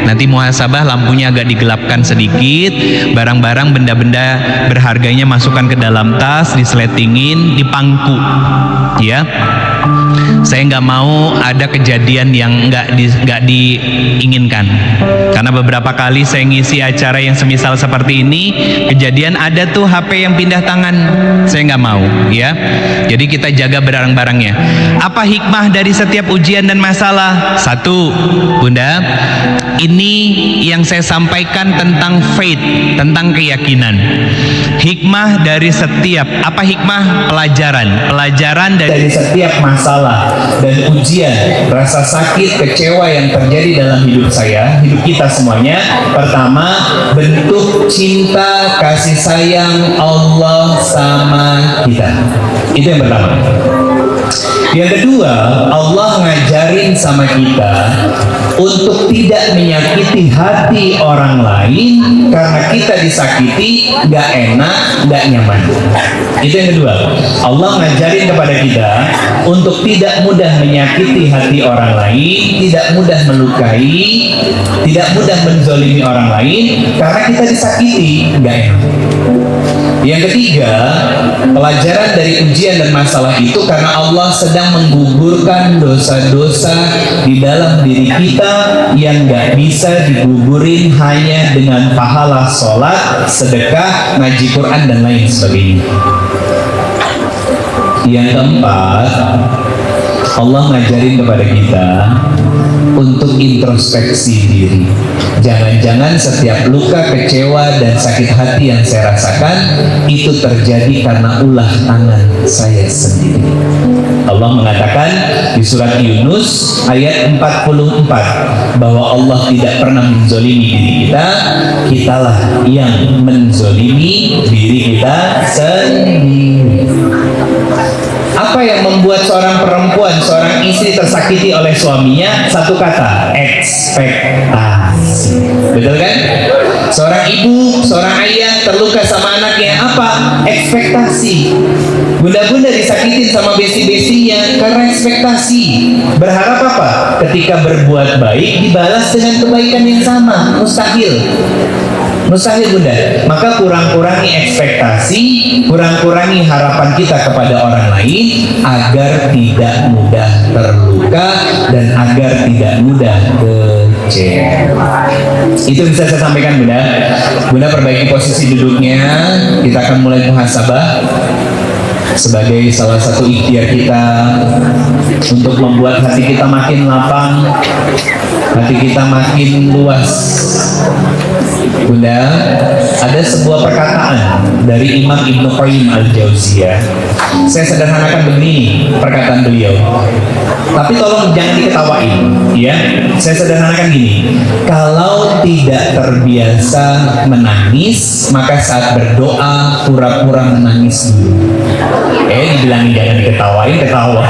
Nanti muhasabah lampunya agak digelapkan sedikit, barang-barang benda-benda berharganya masukkan ke dalam tas, diseletingin, dipangku ya. Saya nggak mau ada kejadian yang nggak diinginkan, karena beberapa kali saya ngisi acara yang semisal seperti ini, kejadian ada tuh HP yang pindah tangan. Saya nggak mau ya. Jadi kita jaga barang-barangnya. Apa hikmah dari setiap ujian dan masalah? Satu, Bunda, ini yang saya sampaikan tentang faith, tentang keyakinan. Hikmah dari setiap, apa hikmah? Pelajaran dari setiap masalah dan ujian, rasa sakit, kecewa yang terjadi dalam hidup saya, hidup kita semuanya. Pertama, bentuk cinta kasih sayang Allah sama kita. Itu yang pertama. Yang kedua, Allah ngajarin sama kita untuk tidak menyakiti hati orang lain, karena kita disakiti nggak enak, nggak nyaman. Itu yang kedua. Allah ngajarin kepada kita untuk tidak mudah menyakiti hati orang lain, tidak mudah melukai, tidak mudah menzolimi orang lain, karena kita disakiti nggak enak. Yang ketiga, pelajaran dari ujian dan masalah itu karena Allah sedang menggugurkan dosa-dosa di dalam diri kita yang gak bisa digugurin hanya dengan pahala sholat, sedekah, ngaji Quran, dan lain sebagainya. Yang keempat, Allah ngajarin kepada kita untuk introspeksi diri. Jangan-jangan setiap luka, kecewa, dan sakit hati yang saya rasakan itu terjadi karena ulah tangan saya sendiri. Allah mengatakan di surat Yunus ayat 44 bahwa Allah tidak pernah menzolimi diri kita, kitalah yang menzolimi diri kita sendiri. Apa yang membuat seorang perempuan, seorang istri tersakiti oleh suaminya? Satu kata, ekspektasi. Betul kan? Seorang ibu, seorang ayah terluka sama anaknya, apa? Ekspektasi. Bunda-bunda disakitin sama besti-bestinya karena ekspektasi. Berharap apa? Ketika berbuat baik dibalas dengan kebaikan yang sama. Mustahil. Mustahil, Bunda. Maka kurang-kurangi ekspektasi, kurang-kurangi harapan kita kepada orang lain agar tidak mudah terluka dan agar tidak mudah kecewa. Itu bisa saya sampaikan, Bunda. Bunda perbaiki posisi duduknya. Kita akan mulai muhasabah sebagai salah satu ikhtiar kita untuk membuat hati kita makin lapang, hati kita makin luas. Bunda, ada sebuah perkataan dari Imam Ibnu Qayyim Al-Jauziyah. Saya sederhanakan begini perkataan beliau, tapi tolong jangan diketawain ya. Saya sederhanakan gini, kalau tidak terbiasa menangis, maka saat berdoa pura-pura menangis dulu. Dibilangin jangan diketawain, ketawa.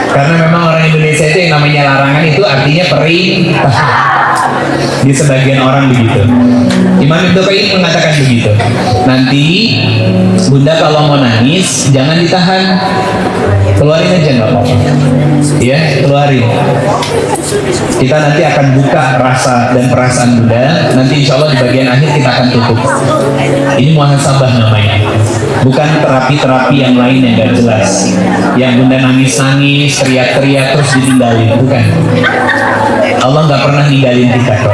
Karena memang orang Indonesia itu yang namanya larangan itu artinya perintah. Di sebagian orang begitu. Imam Ibnu Qayyim mengatakan begitu. Nanti Bunda kalau mau nangis jangan ditahan, Keluarin aja nggak apa-apa. Ya, keluarin. Kita nanti akan buka rasa dan perasaan Bunda. Nanti insya Allah di bagian akhir kita akan tutup. Ini muhasabah namanya. Bukan terapi-terapi yang lain yang gak jelas. Yang Bunda nangis-nangis, teriak-teriak terus ditinggalin. Bukan. Allah nggak pernah ninggalin kita kok.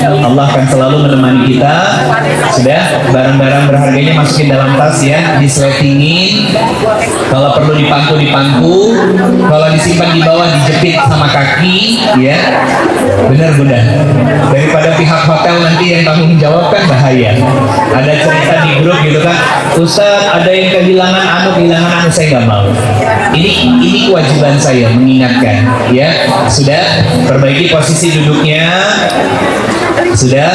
Allah akan selalu menemani kita. Sudah, barang-barang berharganya masukin dalam tas ya, disletingin. Kalau perlu dipangku, kalau disimpan di bawah dijepit sama kaki, ya. Benar Bunda. Daripada pihak hotel nanti yang tanggung jawab kan bahaya. Ada cerita di grup gitu kan, Ustaz ada yang kehilangan anu, saya nggak mau. Ini kewajiban saya mengingatkan, ya. Sudah, perbaiki posisi duduknya. Sudah,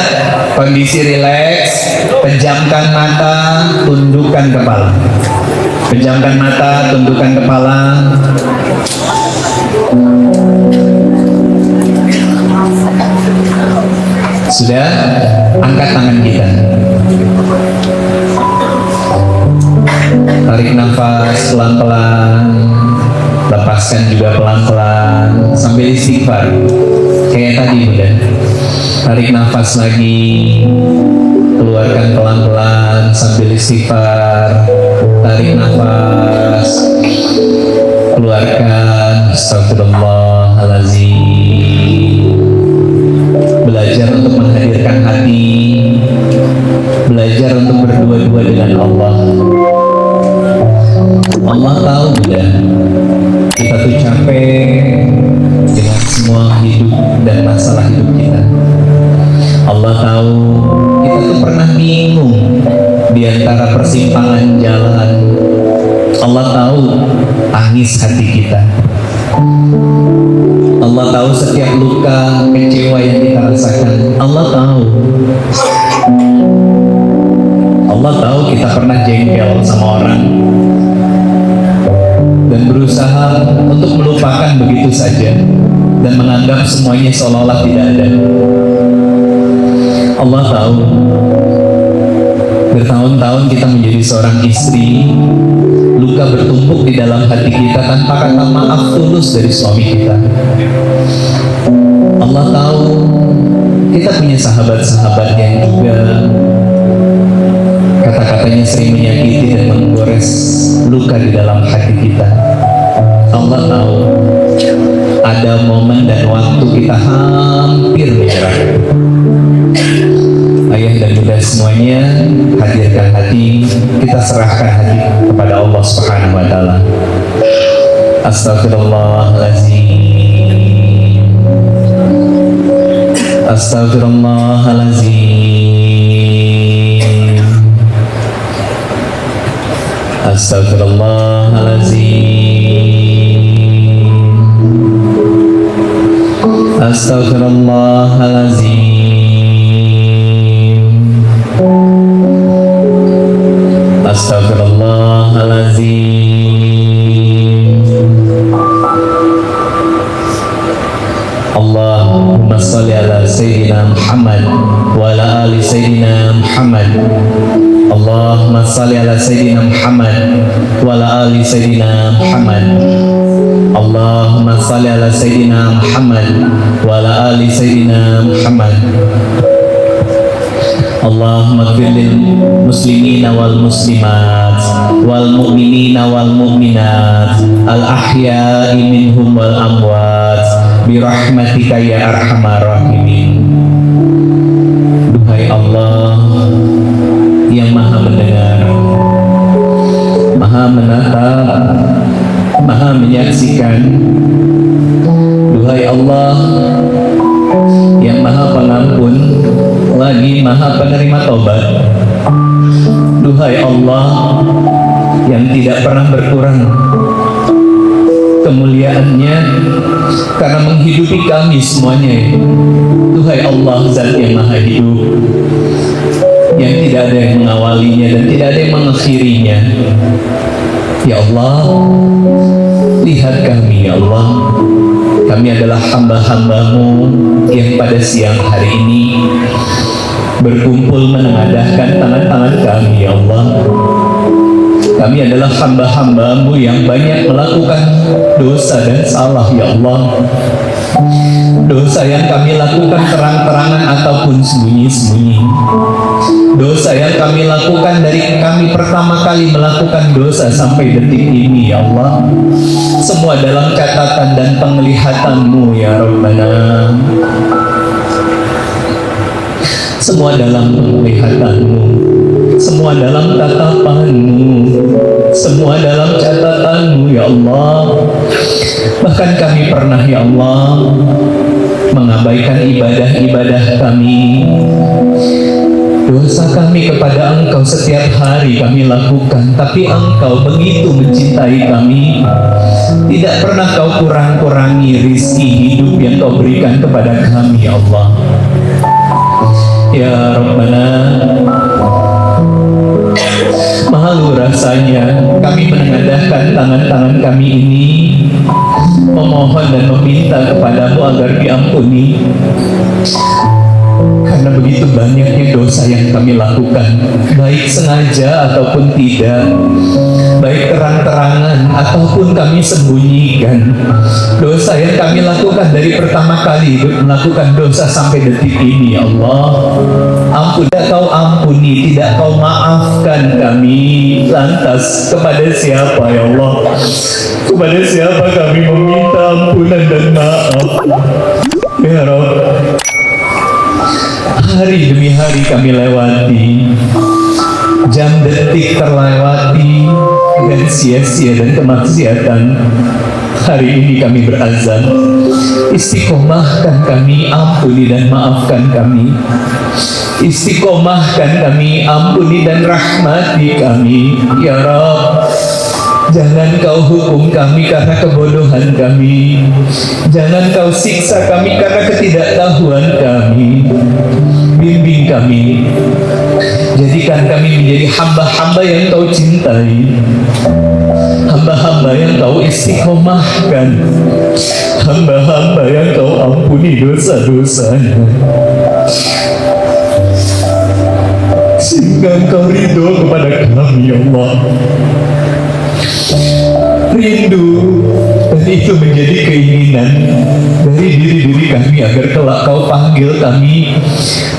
kondisi rileks, pejamkan mata, tundukkan kepala. Pejamkan mata, tundukkan kepala. Sudah, angkat tangan kita. Tarik nafas pelan-pelan, lepaskan juga pelan-pelan sambil istighfar. Kayak tadi Bunda. Tarik nafas lagi, keluarkan pelan-pelan sambil istighfar. Tarik nafas, keluarkan. Astagfirullahaladzim. Belajar untuk menghadirkan hati, belajar untuk berdua-dua dengan Allah. Allah tahu Bunda, kita tuh capek dengan semua hidup dan masalah hidup kita. Allah tahu kita tuh pernah bingung di antara persimpangan jalan. Allah tahu tangis hati kita. Allah tahu setiap luka, kecewa yang kita rasakan. Allah tahu. Allah tahu kita pernah jengkel sama orang dan berusaha untuk melupakan begitu saja dan menganggap semuanya seolah-olah tidak ada. Allah tahu bertahun-tahun kita menjadi seorang istri, luka bertumpuk di dalam hati kita tanpa kata maaf tulus dari suami kita. Allah tahu kita punya sahabat-sahabat yang juga kata-katanya sering menyakiti dan menggores luka di dalam hati kita. Allah tahu ada momen dan waktu kita hampir menyerah. Ayah dan bunda semuanya, hadirkan hati, kita serahkan hati kepada Allah Subhanahu wa taala. Astagfirullahaladzim. Astagfirullahaladzim. Astagfirullahaladzim. Astagfirullahaladzim. Astagfirullahaladzim. Allahumma salli ala Sayyidina Muhammad wa ala ali Sayyidina Muhammad. Allahumma salli ala Sayyidina Muhammad wa ala ali Sayyidina Muhammad. Allahumma salli ala Sayyidina Muhammad wa ala ali Sayyidina Muhammad. Allahumma ighfir lil muslimina wal muslimat wal mu'minina wal mu'minat al ahya'i minhum wal amwat bi rahmatika ya arhamar rahimin. Duhai Allah yang maha mendengar, maha menatap, maha menyaksikan. Duhai Allah yang maha pengampun lagi maha penerima tobat. Duhai Allah yang tidak pernah berkurang kemuliaannya karena menghidupi kami semuanya. Duhai Allah zat yang maha hidup, yang tidak ada yang mengawalinya dan tidak ada yang mengakhirinya. Ya Allah, lihat kami ya Allah. Kami adalah hamba-hambamu yang pada siang hari ini berkumpul menengadahkan tangan-tangan kami ya Allah. Kami adalah hamba-hamba-Mu yang banyak melakukan dosa dan salah, ya Allah. Dosa yang kami lakukan terang-terangan ataupun sembunyi-sembunyi. Dosa yang kami lakukan dari kami pertama kali melakukan dosa sampai detik ini, ya Allah. Semua dalam catatan dan penglihatan-Mu, ya Rabbana. Semua dalam penglihatan-Mu, semua dalam tatapan-Mu, semua dalam catatan-Mu, ya Allah. Bahkan kami pernah, ya Allah, mengabaikan ibadah-ibadah kami. Dosa kami kepada Engkau setiap hari kami lakukan, tapi Engkau begitu mencintai kami. Tidak pernah Kau kurang-kurangi rizki hidup yang Kau berikan kepada kami, ya Allah. Ya Rabbana, malu rasanya kami menengadahkan tangan-tangan kami ini, memohon dan meminta kepadamu agar diampuni, karena begitu banyaknya dosa yang kami lakukan, baik sengaja ataupun tidak, baik terang-terangan ataupun kami sembunyikan. Dosa yang kami lakukan dari pertama kali melakukan dosa sampai detik ini, ya Allah. Tidak Kau ampuni, tidak Kau maafkan kami. Lantas kepada siapa, ya Allah? Kepada siapa kami meminta ampunan dan maaf? Ya Rabb, hari demi hari kami lewati, jam detik terlewati dengan sia-sia dan kemaksiatan. Hari ini kami berazam, istiqomahkan kami, ampuni dan maafkan kami. Istiqomahkan kami, ampuni dan rahmati kami, ya Rabb. Jangan Kau hukum kami karena kebodohan kami. Jangan Kau siksa kami karena ketidaktahuan kami. Bimbing kami, jadikan kami menjadi hamba-hamba yang Kau cintai, hamba-hamba yang Kau istiqomahkan, hamba-hamba yang Kau ampuni dosa-dosanya, sehingga Engkau ridho kepada kami, ya Allah. Rindu, dan itu menjadi keinginan dari diri-diri kami agar kelak Kau panggil kami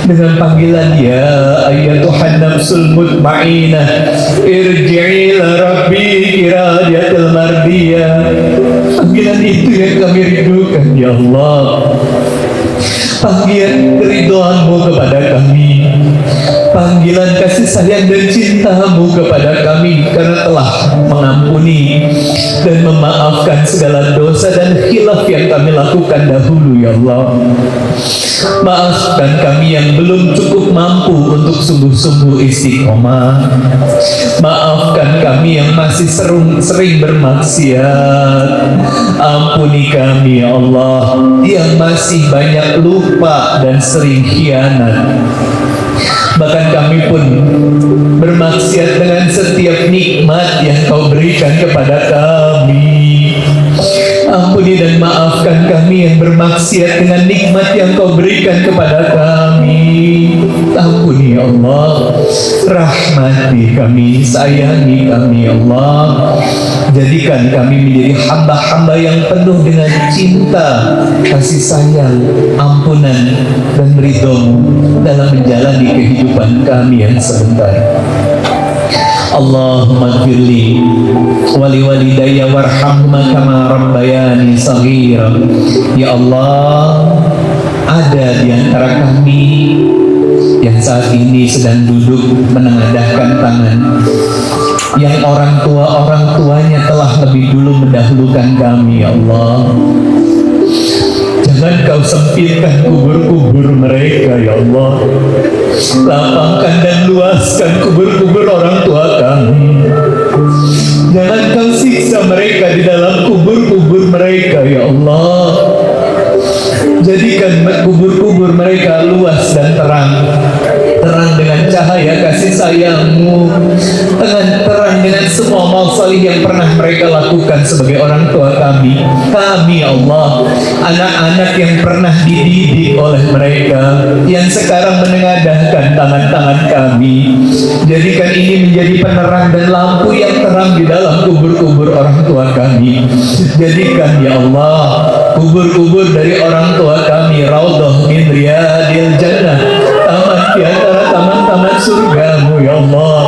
dengan panggilan, ya ayyatuhan nafsul mutmainnah irji'i ila rabbiki radiyatal mardiyah. Panggilan itu yang kami rindukan, ya Allah. Panggilan keridhaan-Mu kepada kami, panggilan kasih sayang dan cinta-Mu kepada kami, karena telah mengampuni dan memaafkan segala dosa dan khilaf yang kami lakukan dahulu, ya Allah. Maafkan kami yang belum cukup mampu untuk sungguh-sungguh istiqomah. Maafkan kami yang masih sering bermaksiat. Ampuni kami, ya Allah, yang masih banyak lupa dan sering khianat. Bahkan kami pun bermaksiat dengan setiap nikmat yang Kau berikan kepada kami. Ampuni dan maafkan kami yang bermaksiat dengan nikmat yang Kau berikan kepada kami. Ampuni, ya Allah. Rahmati kami, sayangi kami, ya Allah. Jadikan kami menjadi hamba-hamba yang penuh dengan cinta, kasih sayang, ampunan, dan ridho-Mu dalam menjalani kehidupan kami yang sebentar. Allahumma gfirli wali walidayya warhamma kama rabbayani saghira. Ya Allah, ada di antara kami yang saat ini sedang duduk menengadahkan tangan, yang orang tuanya telah lebih dulu mendahulukan kami, ya Allah. Jangan Kau sempitkan kubur-kubur mereka, ya Allah. Lapangkan dan luaskan kubur-kubur orang tua kami. Jangan Kau siksa mereka di dalam kubur-kubur mereka, ya Allah. Jadikan kubur-kubur mereka luas dan terang, terang dengan cahaya kasih sayangmu, dengan terang dengan semua amal salih yang pernah mereka lakukan sebagai orang tua kami. Kami ya Allah, anak-anak yang pernah dididik oleh mereka, yang sekarang menengadahkan tangan-tangan kami. Jadikan ini menjadi penerang dan lampu yang terang di dalam kubur-kubur orang tua kami. Jadikan ya Allah kubur-kubur dari orang tua kami raudhah min riyadil jannah, taman di antara taman-taman surgamu ya Allah.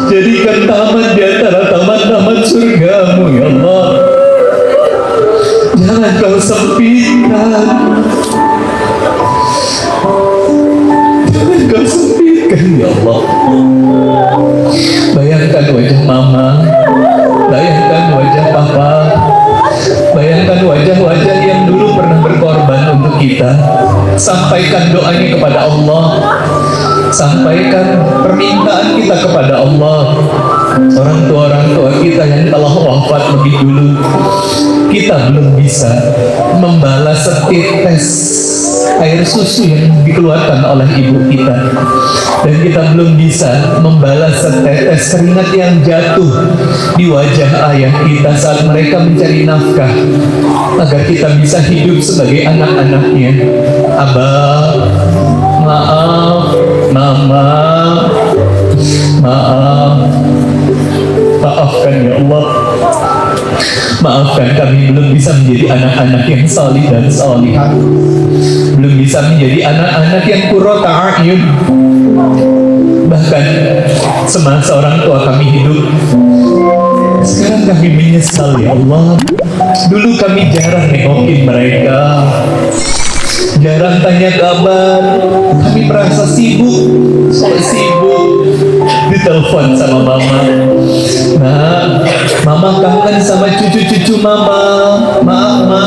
Jadikan taman di antara taman-taman surgamu ya Allah. Jangan kau sempitkan, jangan kau sempitkan ya Allah. Bayangkan wajah mama, bayangkan wajah papa, bayangkan wajah-wajah yang dulu pernah berkorban untuk kita. Sampaikan doanya kepada Allah, sampaikan permintaan kita kepada Allah. Orang tua kita yang telah wafat lebih dulu, kita belum bisa membalas setetes air susu yang dikeluarkan oleh ibu kita, dan kita belum bisa membalas setetes keringat yang jatuh di wajah ayah kita saat mereka mencari nafkah agar kita bisa hidup sebagai anak-anaknya. Abah, maaf, mama, maaf, maafkan ya Allah. Maafkan kami belum bisa menjadi anak-anak yang salih dan salihah, belum bisa menjadi anak-anak yang qurrata a'yun. Bahkan semasa orang tua kami hidup, sekarang kami menyesal ya Allah. Dulu kami jarang nengokin mereka, jarang tanya kabar. Kami merasa sibuk, sibuk ditelepon sama mama. Nah, mama kangen sama cucu-cucu mama. Maaf ma,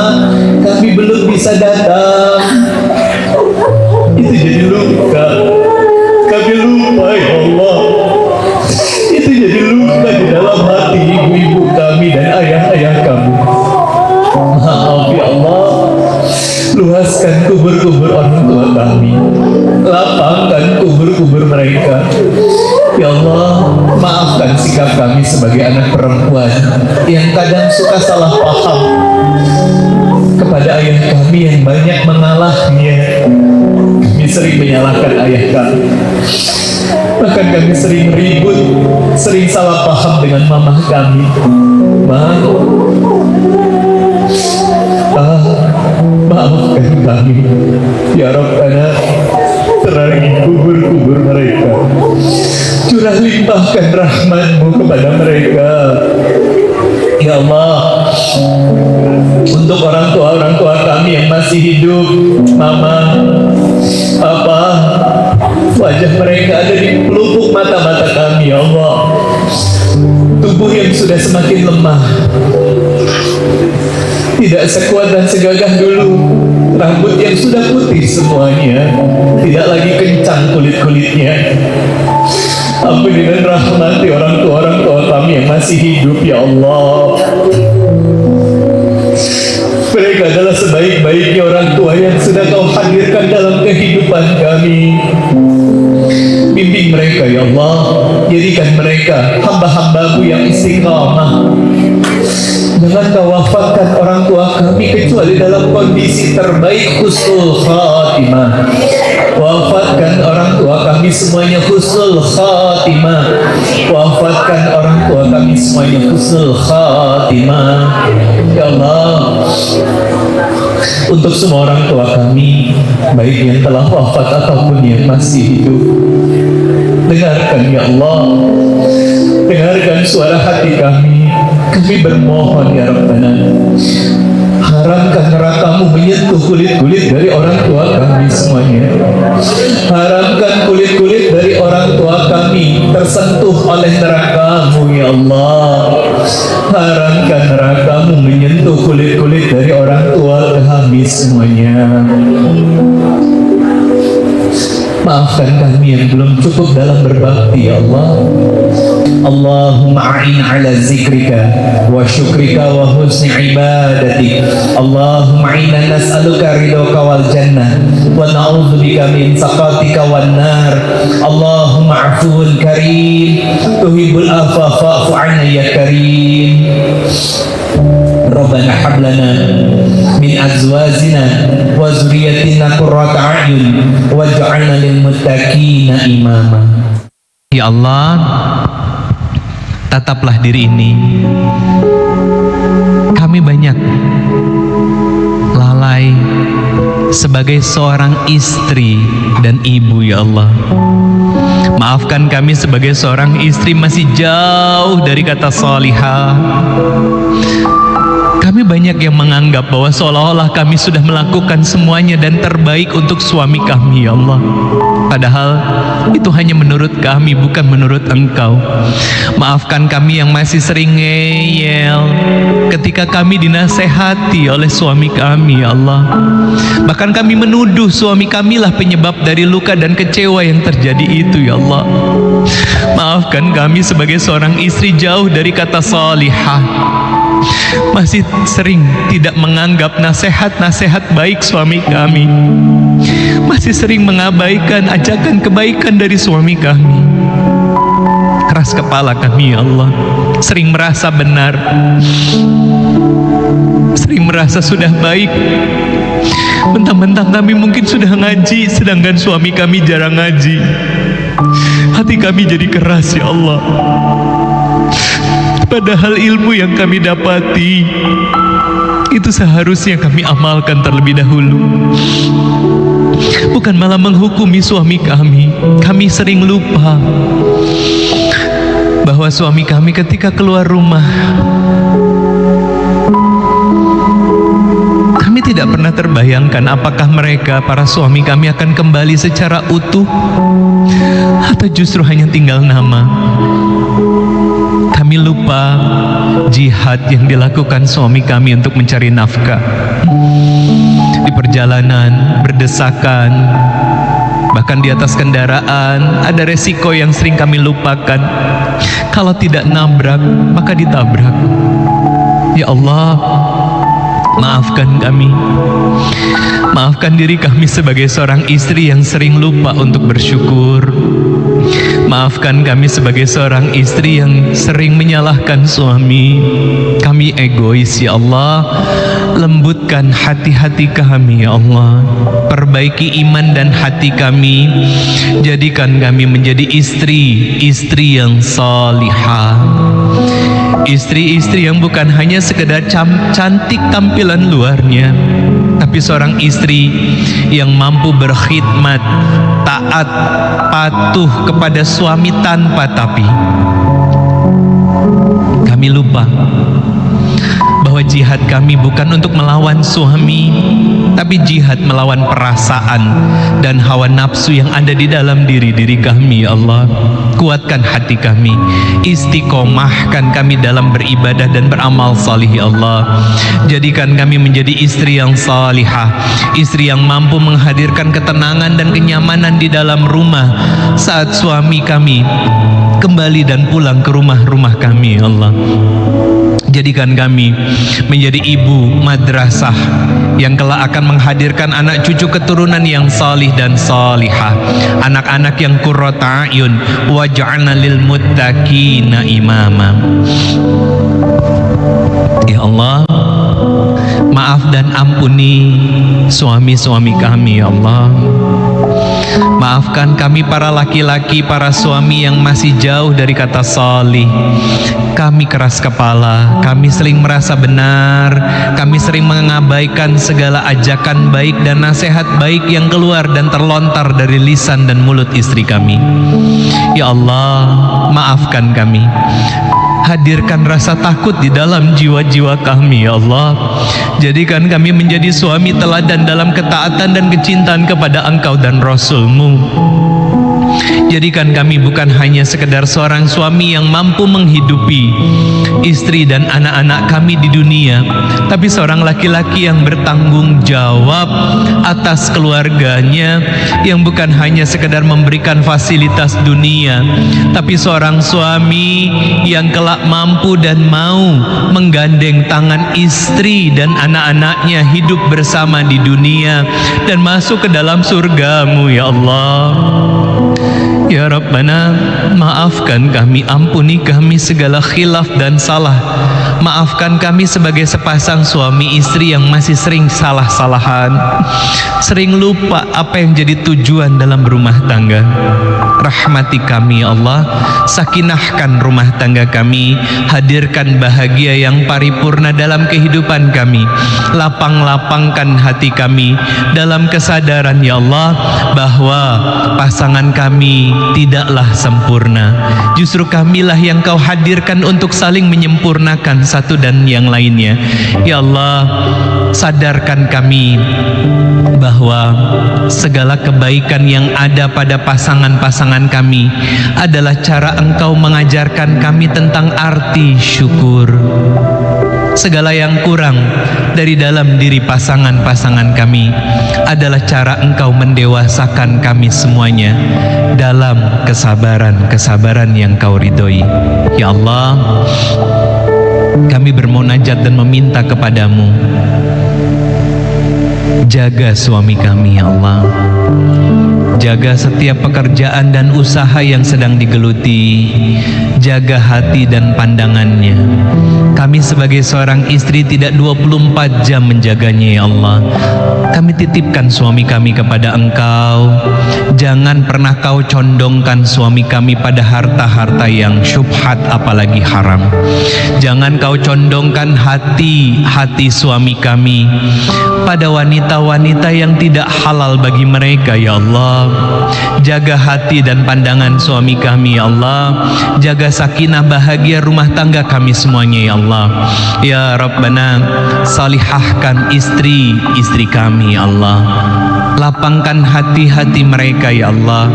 kami belum bisa datang. Itu jadi luka. Kami lupa ya Allah. Itu jadi luka di dalam hati ibu-ibu kami dan ayah-ayah kami. Maaf ya Allah. Luaskan kubur-kubur orang tua kami, lapangkan kubur-kubur mereka ya Allah. Maafkan sikap kami sebagai anak perempuan yang kadang suka salah paham kepada ayah kami yang banyak mengalahnya. Kami sering menyalahkan ayah kami, bahkan kami sering ribut, sering salah paham dengan mama kami. Maafkan kami ya Rabbana. Terangi kubur-kubur mereka, curah limpahkan rahmat-Mu kepada mereka ya Allah. Untuk orang tua kami yang masih hidup, mama, papa, wajah mereka ada di pelupuk mata-mata kami ya Allah. Tubuh yang sudah semakin lemah, tidak sekuat dan segagah dulu. Rambut yang sudah putih semuanya, tidak lagi kencang kulit-kulitnya. Ampuni dan rahmati orang tua kami yang masih hidup ya Allah. Mereka adalah sebaik-baiknya orang tua yang sudah Kau hadirkan dalam kehidupan kami. Bimbing mereka ya Allah, jadikan mereka hamba-hamba-Mu yang istiqamah. Jangan Kau wafatkan orang tua kami kecuali dalam kondisi terbaik, husnul khatimah. Wafatkan orang tua kami semuanya husnul khatimah. Wafatkan orang tua kami semuanya husnul khatimah ya Allah. Untuk semua orang tua kami, baik yang telah wafat ataupun yang masih hidup, dengarkan ya Allah, dengarkan suara hati kami. Kami bermohon ya Rabbana, haramkan neraka-Mu menyentuh kulit-kulit dari orang tua kami semuanya. Haramkan kulit-kulit dari orang tua kami tersentuh oleh neraka-Mu ya Allah. Haramkan neraka-Mu menyentuh kulit-kulit dari orang tua kami semuanya. Maafkan kami yang belum cukup dalam berbakti ya Allah. Allahumma a'in ala zikrika wa syukrika wa husni ibadatik. Allahumma inna nas'aluka ridhoka wal jannah wa na'udzubika min saqatika wan nar. Allahumma afuwun karim tuhibbul afwa fa'fu 'anna ya karim. Rabbana hab lana min azwajina wa dzurriyyatina qurrata a'yun waj'alna lil muttaqina imama. Ya Allah, tataplah diri ini. Kami banyak lalai sebagai seorang istri dan ibu ya Allah. Maafkan kami sebagai seorang istri masih jauh dari kata salihah. Kami banyak yang menganggap bahwa seolah-olah kami sudah melakukan semuanya dan terbaik untuk suami kami ya Allah. Padahal itu hanya menurut kami, bukan menurut Engkau. Maafkan kami yang masih sering ngeyel ketika kami dinasehati oleh suami kami ya Allah. Bahkan kami menuduh suami kami lah penyebab dari luka dan kecewa yang terjadi itu ya Allah. Maafkan kami sebagai seorang istri jauh dari kata salihah. Masih sering tidak menganggap nasihat-nasihat baik suami kami. Masih sering mengabaikan ajakan kebaikan dari suami kami. Keras kepala kami ya Allah. Sering merasa benar, sering merasa sudah baik. Mentang-mentang kami mungkin sudah ngaji, sedangkan suami kami jarang ngaji. Hati kami jadi keras ya Allah. Padahal ilmu yang kami dapati itu seharusnya kami amalkan terlebih dahulu, bukan malah menghukumi suami kami. Kami sering lupa bahwa suami kami ketika keluar rumah, kami tidak pernah terbayangkan apakah mereka, para suami kami, akan kembali secara utuh atau justru hanya tinggal nama. Kami lupa jihad yang dilakukan suami kami untuk mencari nafkah. Di perjalanan, berdesakan, bahkan di atas kendaraan, ada resiko yang sering kami lupakan. Kalau tidak nabrak, maka ditabrak. Ya Allah, maafkan kami. Maafkan diri kami sebagai seorang istri yang sering lupa untuk bersyukur. Maafkan kami sebagai seorang istri yang sering menyalahkan suami. Kami egois ya Allah. Lembutkan hati-hati kami ya Allah. Perbaiki iman dan hati kami. Jadikan kami menjadi istri yang salihah. Istri-istri yang bukan hanya sekedar cantik tampilan luarnya, tapi seorang istri yang mampu berkhidmat, taat, patuh kepada suami tanpa tapi. Kami lupa bahwa jihad kami bukan untuk melawan suami, tapi jihad melawan perasaan dan hawa nafsu yang ada di dalam diri kami ya Allah. Kuatkan hati kami, istiqomahkan kami dalam beribadah dan beramal salih ya Allah. Jadikan kami menjadi istri yang salihah, istri yang mampu menghadirkan ketenangan dan kenyamanan di dalam rumah saat suami kami kembali dan pulang ke rumah-rumah kami ya Allah. Jadikan kami menjadi ibu madrasah yang kelak akan menghadirkan anak cucu keturunan yang salih dan salihah, anak-anak yang qurrata a'yun, waj'alna lil muttaqina imama. Ya Allah, maaf dan ampuni suami-suami kami ya Allah. Maafkan kami para laki-laki, para suami yang masih jauh dari kata salih. Kami keras kepala, kami sering merasa benar, kami sering mengabaikan segala ajakan baik dan nasihat baik yang keluar dan terlontar dari lisan dan mulut istri kami. Ya Allah, maafkan kami. Hadirkan rasa takut di dalam jiwa-jiwa kami ya Allah. Jadikan kami menjadi suami teladan dalam ketaatan dan kecintaan kepada Engkau dan Rasul-Mu. Jadikan kami bukan hanya sekedar seorang suami yang mampu menghidupi istri dan anak-anak kami di dunia, tapi seorang laki-laki yang bertanggung jawab atas keluarganya, yang bukan hanya sekedar memberikan fasilitas dunia, tapi seorang suami yang kelak mampu dan mau menggandeng tangan istri dan anak-anaknya hidup bersama di dunia dan masuk ke dalam surga-Mu, ya Allah. Ya Rabbana, maafkan kami, ampuni kami segala khilaf dan salah. Maafkan kami sebagai sepasang suami istri yang masih sering salah-salahan, sering lupa apa yang jadi tujuan dalam berumah tangga. Rahmati kami ya Allah, sakinahkan rumah tangga kami, hadirkan bahagia yang paripurna dalam kehidupan kami, lapang-lapangkan hati kami dalam kesadaran ya Allah bahwa pasangan kami tidaklah sempurna, justru kamilah yang Kau hadirkan untuk saling menyempurnakan satu dan yang lainnya. Ya Allah, sadarkan kami bahwa segala kebaikan yang ada pada pasangan-pasangan kami adalah cara Engkau mengajarkan kami tentang arti syukur. Segala yang kurang dari dalam diri pasangan-pasangan kami adalah cara Engkau mendewasakan kami semuanya dalam kesabaran yang Kau ridhoi. Ya Allah, kami bermunajat dan meminta kepadamu, jaga suami kami ya Allah, jaga setiap pekerjaan dan usaha yang sedang digeluti, jaga hati dan pandangannya. Kami sebagai seorang istri tidak 24 jam menjaganya ya Allah. Kami titipkan suami kami kepada Engkau. Jangan pernah Kau condongkan suami kami pada harta-harta yang syubhat apalagi haram. Jangan Kau condongkan hati suami kami pada wanita-wanita yang tidak halal bagi mereka ya Allah. Jaga hati dan pandangan suami kami ya Allah. Jaga sakinah bahagia rumah tangga kami semuanya ya Allah. Ya Rabbana, salihahkan istri-istri kami ya Allah. Lapangkan hati-hati mereka ya Allah.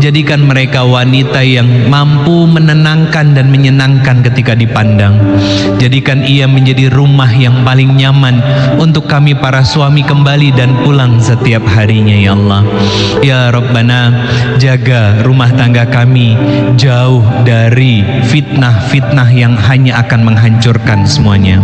Jadikan mereka wanita yang mampu menenangkan dan menyenangkan ketika dipandang. Jadikan ia menjadi rumah yang paling nyaman untuk kami para suami kembali dan pulang setiap harinya ya Allah. Ya Rabbana, jaga rumah tangga kami jauh dari fitnah-fitnah yang hanya akan menghancurkan semuanya.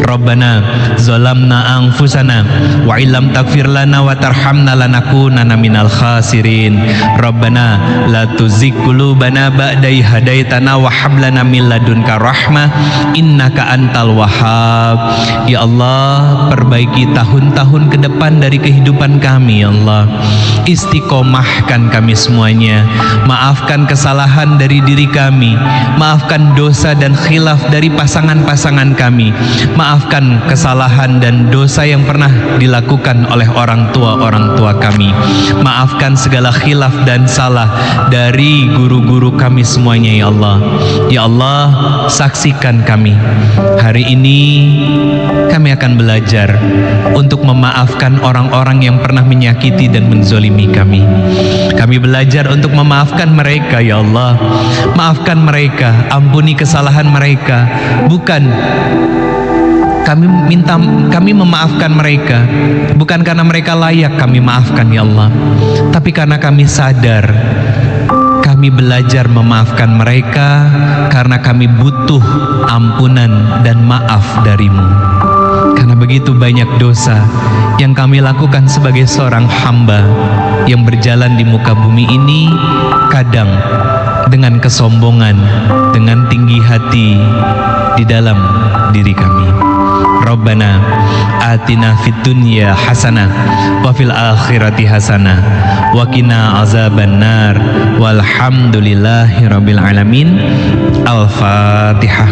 Rabbana zalamna anfusana wa illam taghfir lana wa tarhamna lanakunanna minal khasirin. Rabbana la tuzigh qulubana ba'da idh hadaitana wa hab lana min ladunka rahmah innaka antal wahhab. Ya Allah, perbaiki tahun-tahun ke depan dari kehidupan kami ya Allah. Istiqomahkan kami semuanya. Maafkan kesalahan dari diri kami, maafkan dosa dan khilaf dari pasangan-pasangan kami, maafkan kesalahan dan dosa yang pernah dilakukan oleh orang tua kami, maafkan segala khilaf dan salah dari guru-guru kami semuanya ya Allah. Ya Allah, saksikan kami. Hari ini kami akan belajar untuk memaafkan orang-orang yang pernah menyakiti dan menzolimi kami. Kami belajar untuk memaafkan mereka ya Allah. Maafkan mereka, ampuni kesalahan mereka. Bukan kami memaafkan mereka bukan karena mereka layak kami maafkan ya Allah, tapi karena kami sadar kami belajar memaafkan mereka karena kami butuh ampunan dan maaf darimu. Karena begitu banyak dosa yang kami lakukan sebagai seorang hamba yang berjalan di muka bumi ini, kadang dengan kesombongan, dengan tinggi hati di dalam diri kami. Rabbana atina fid dunya hasanah wa fil akhirati hasanah wa qina azabannar walhamdulillahi rabbil alamin. Al-Fatihah.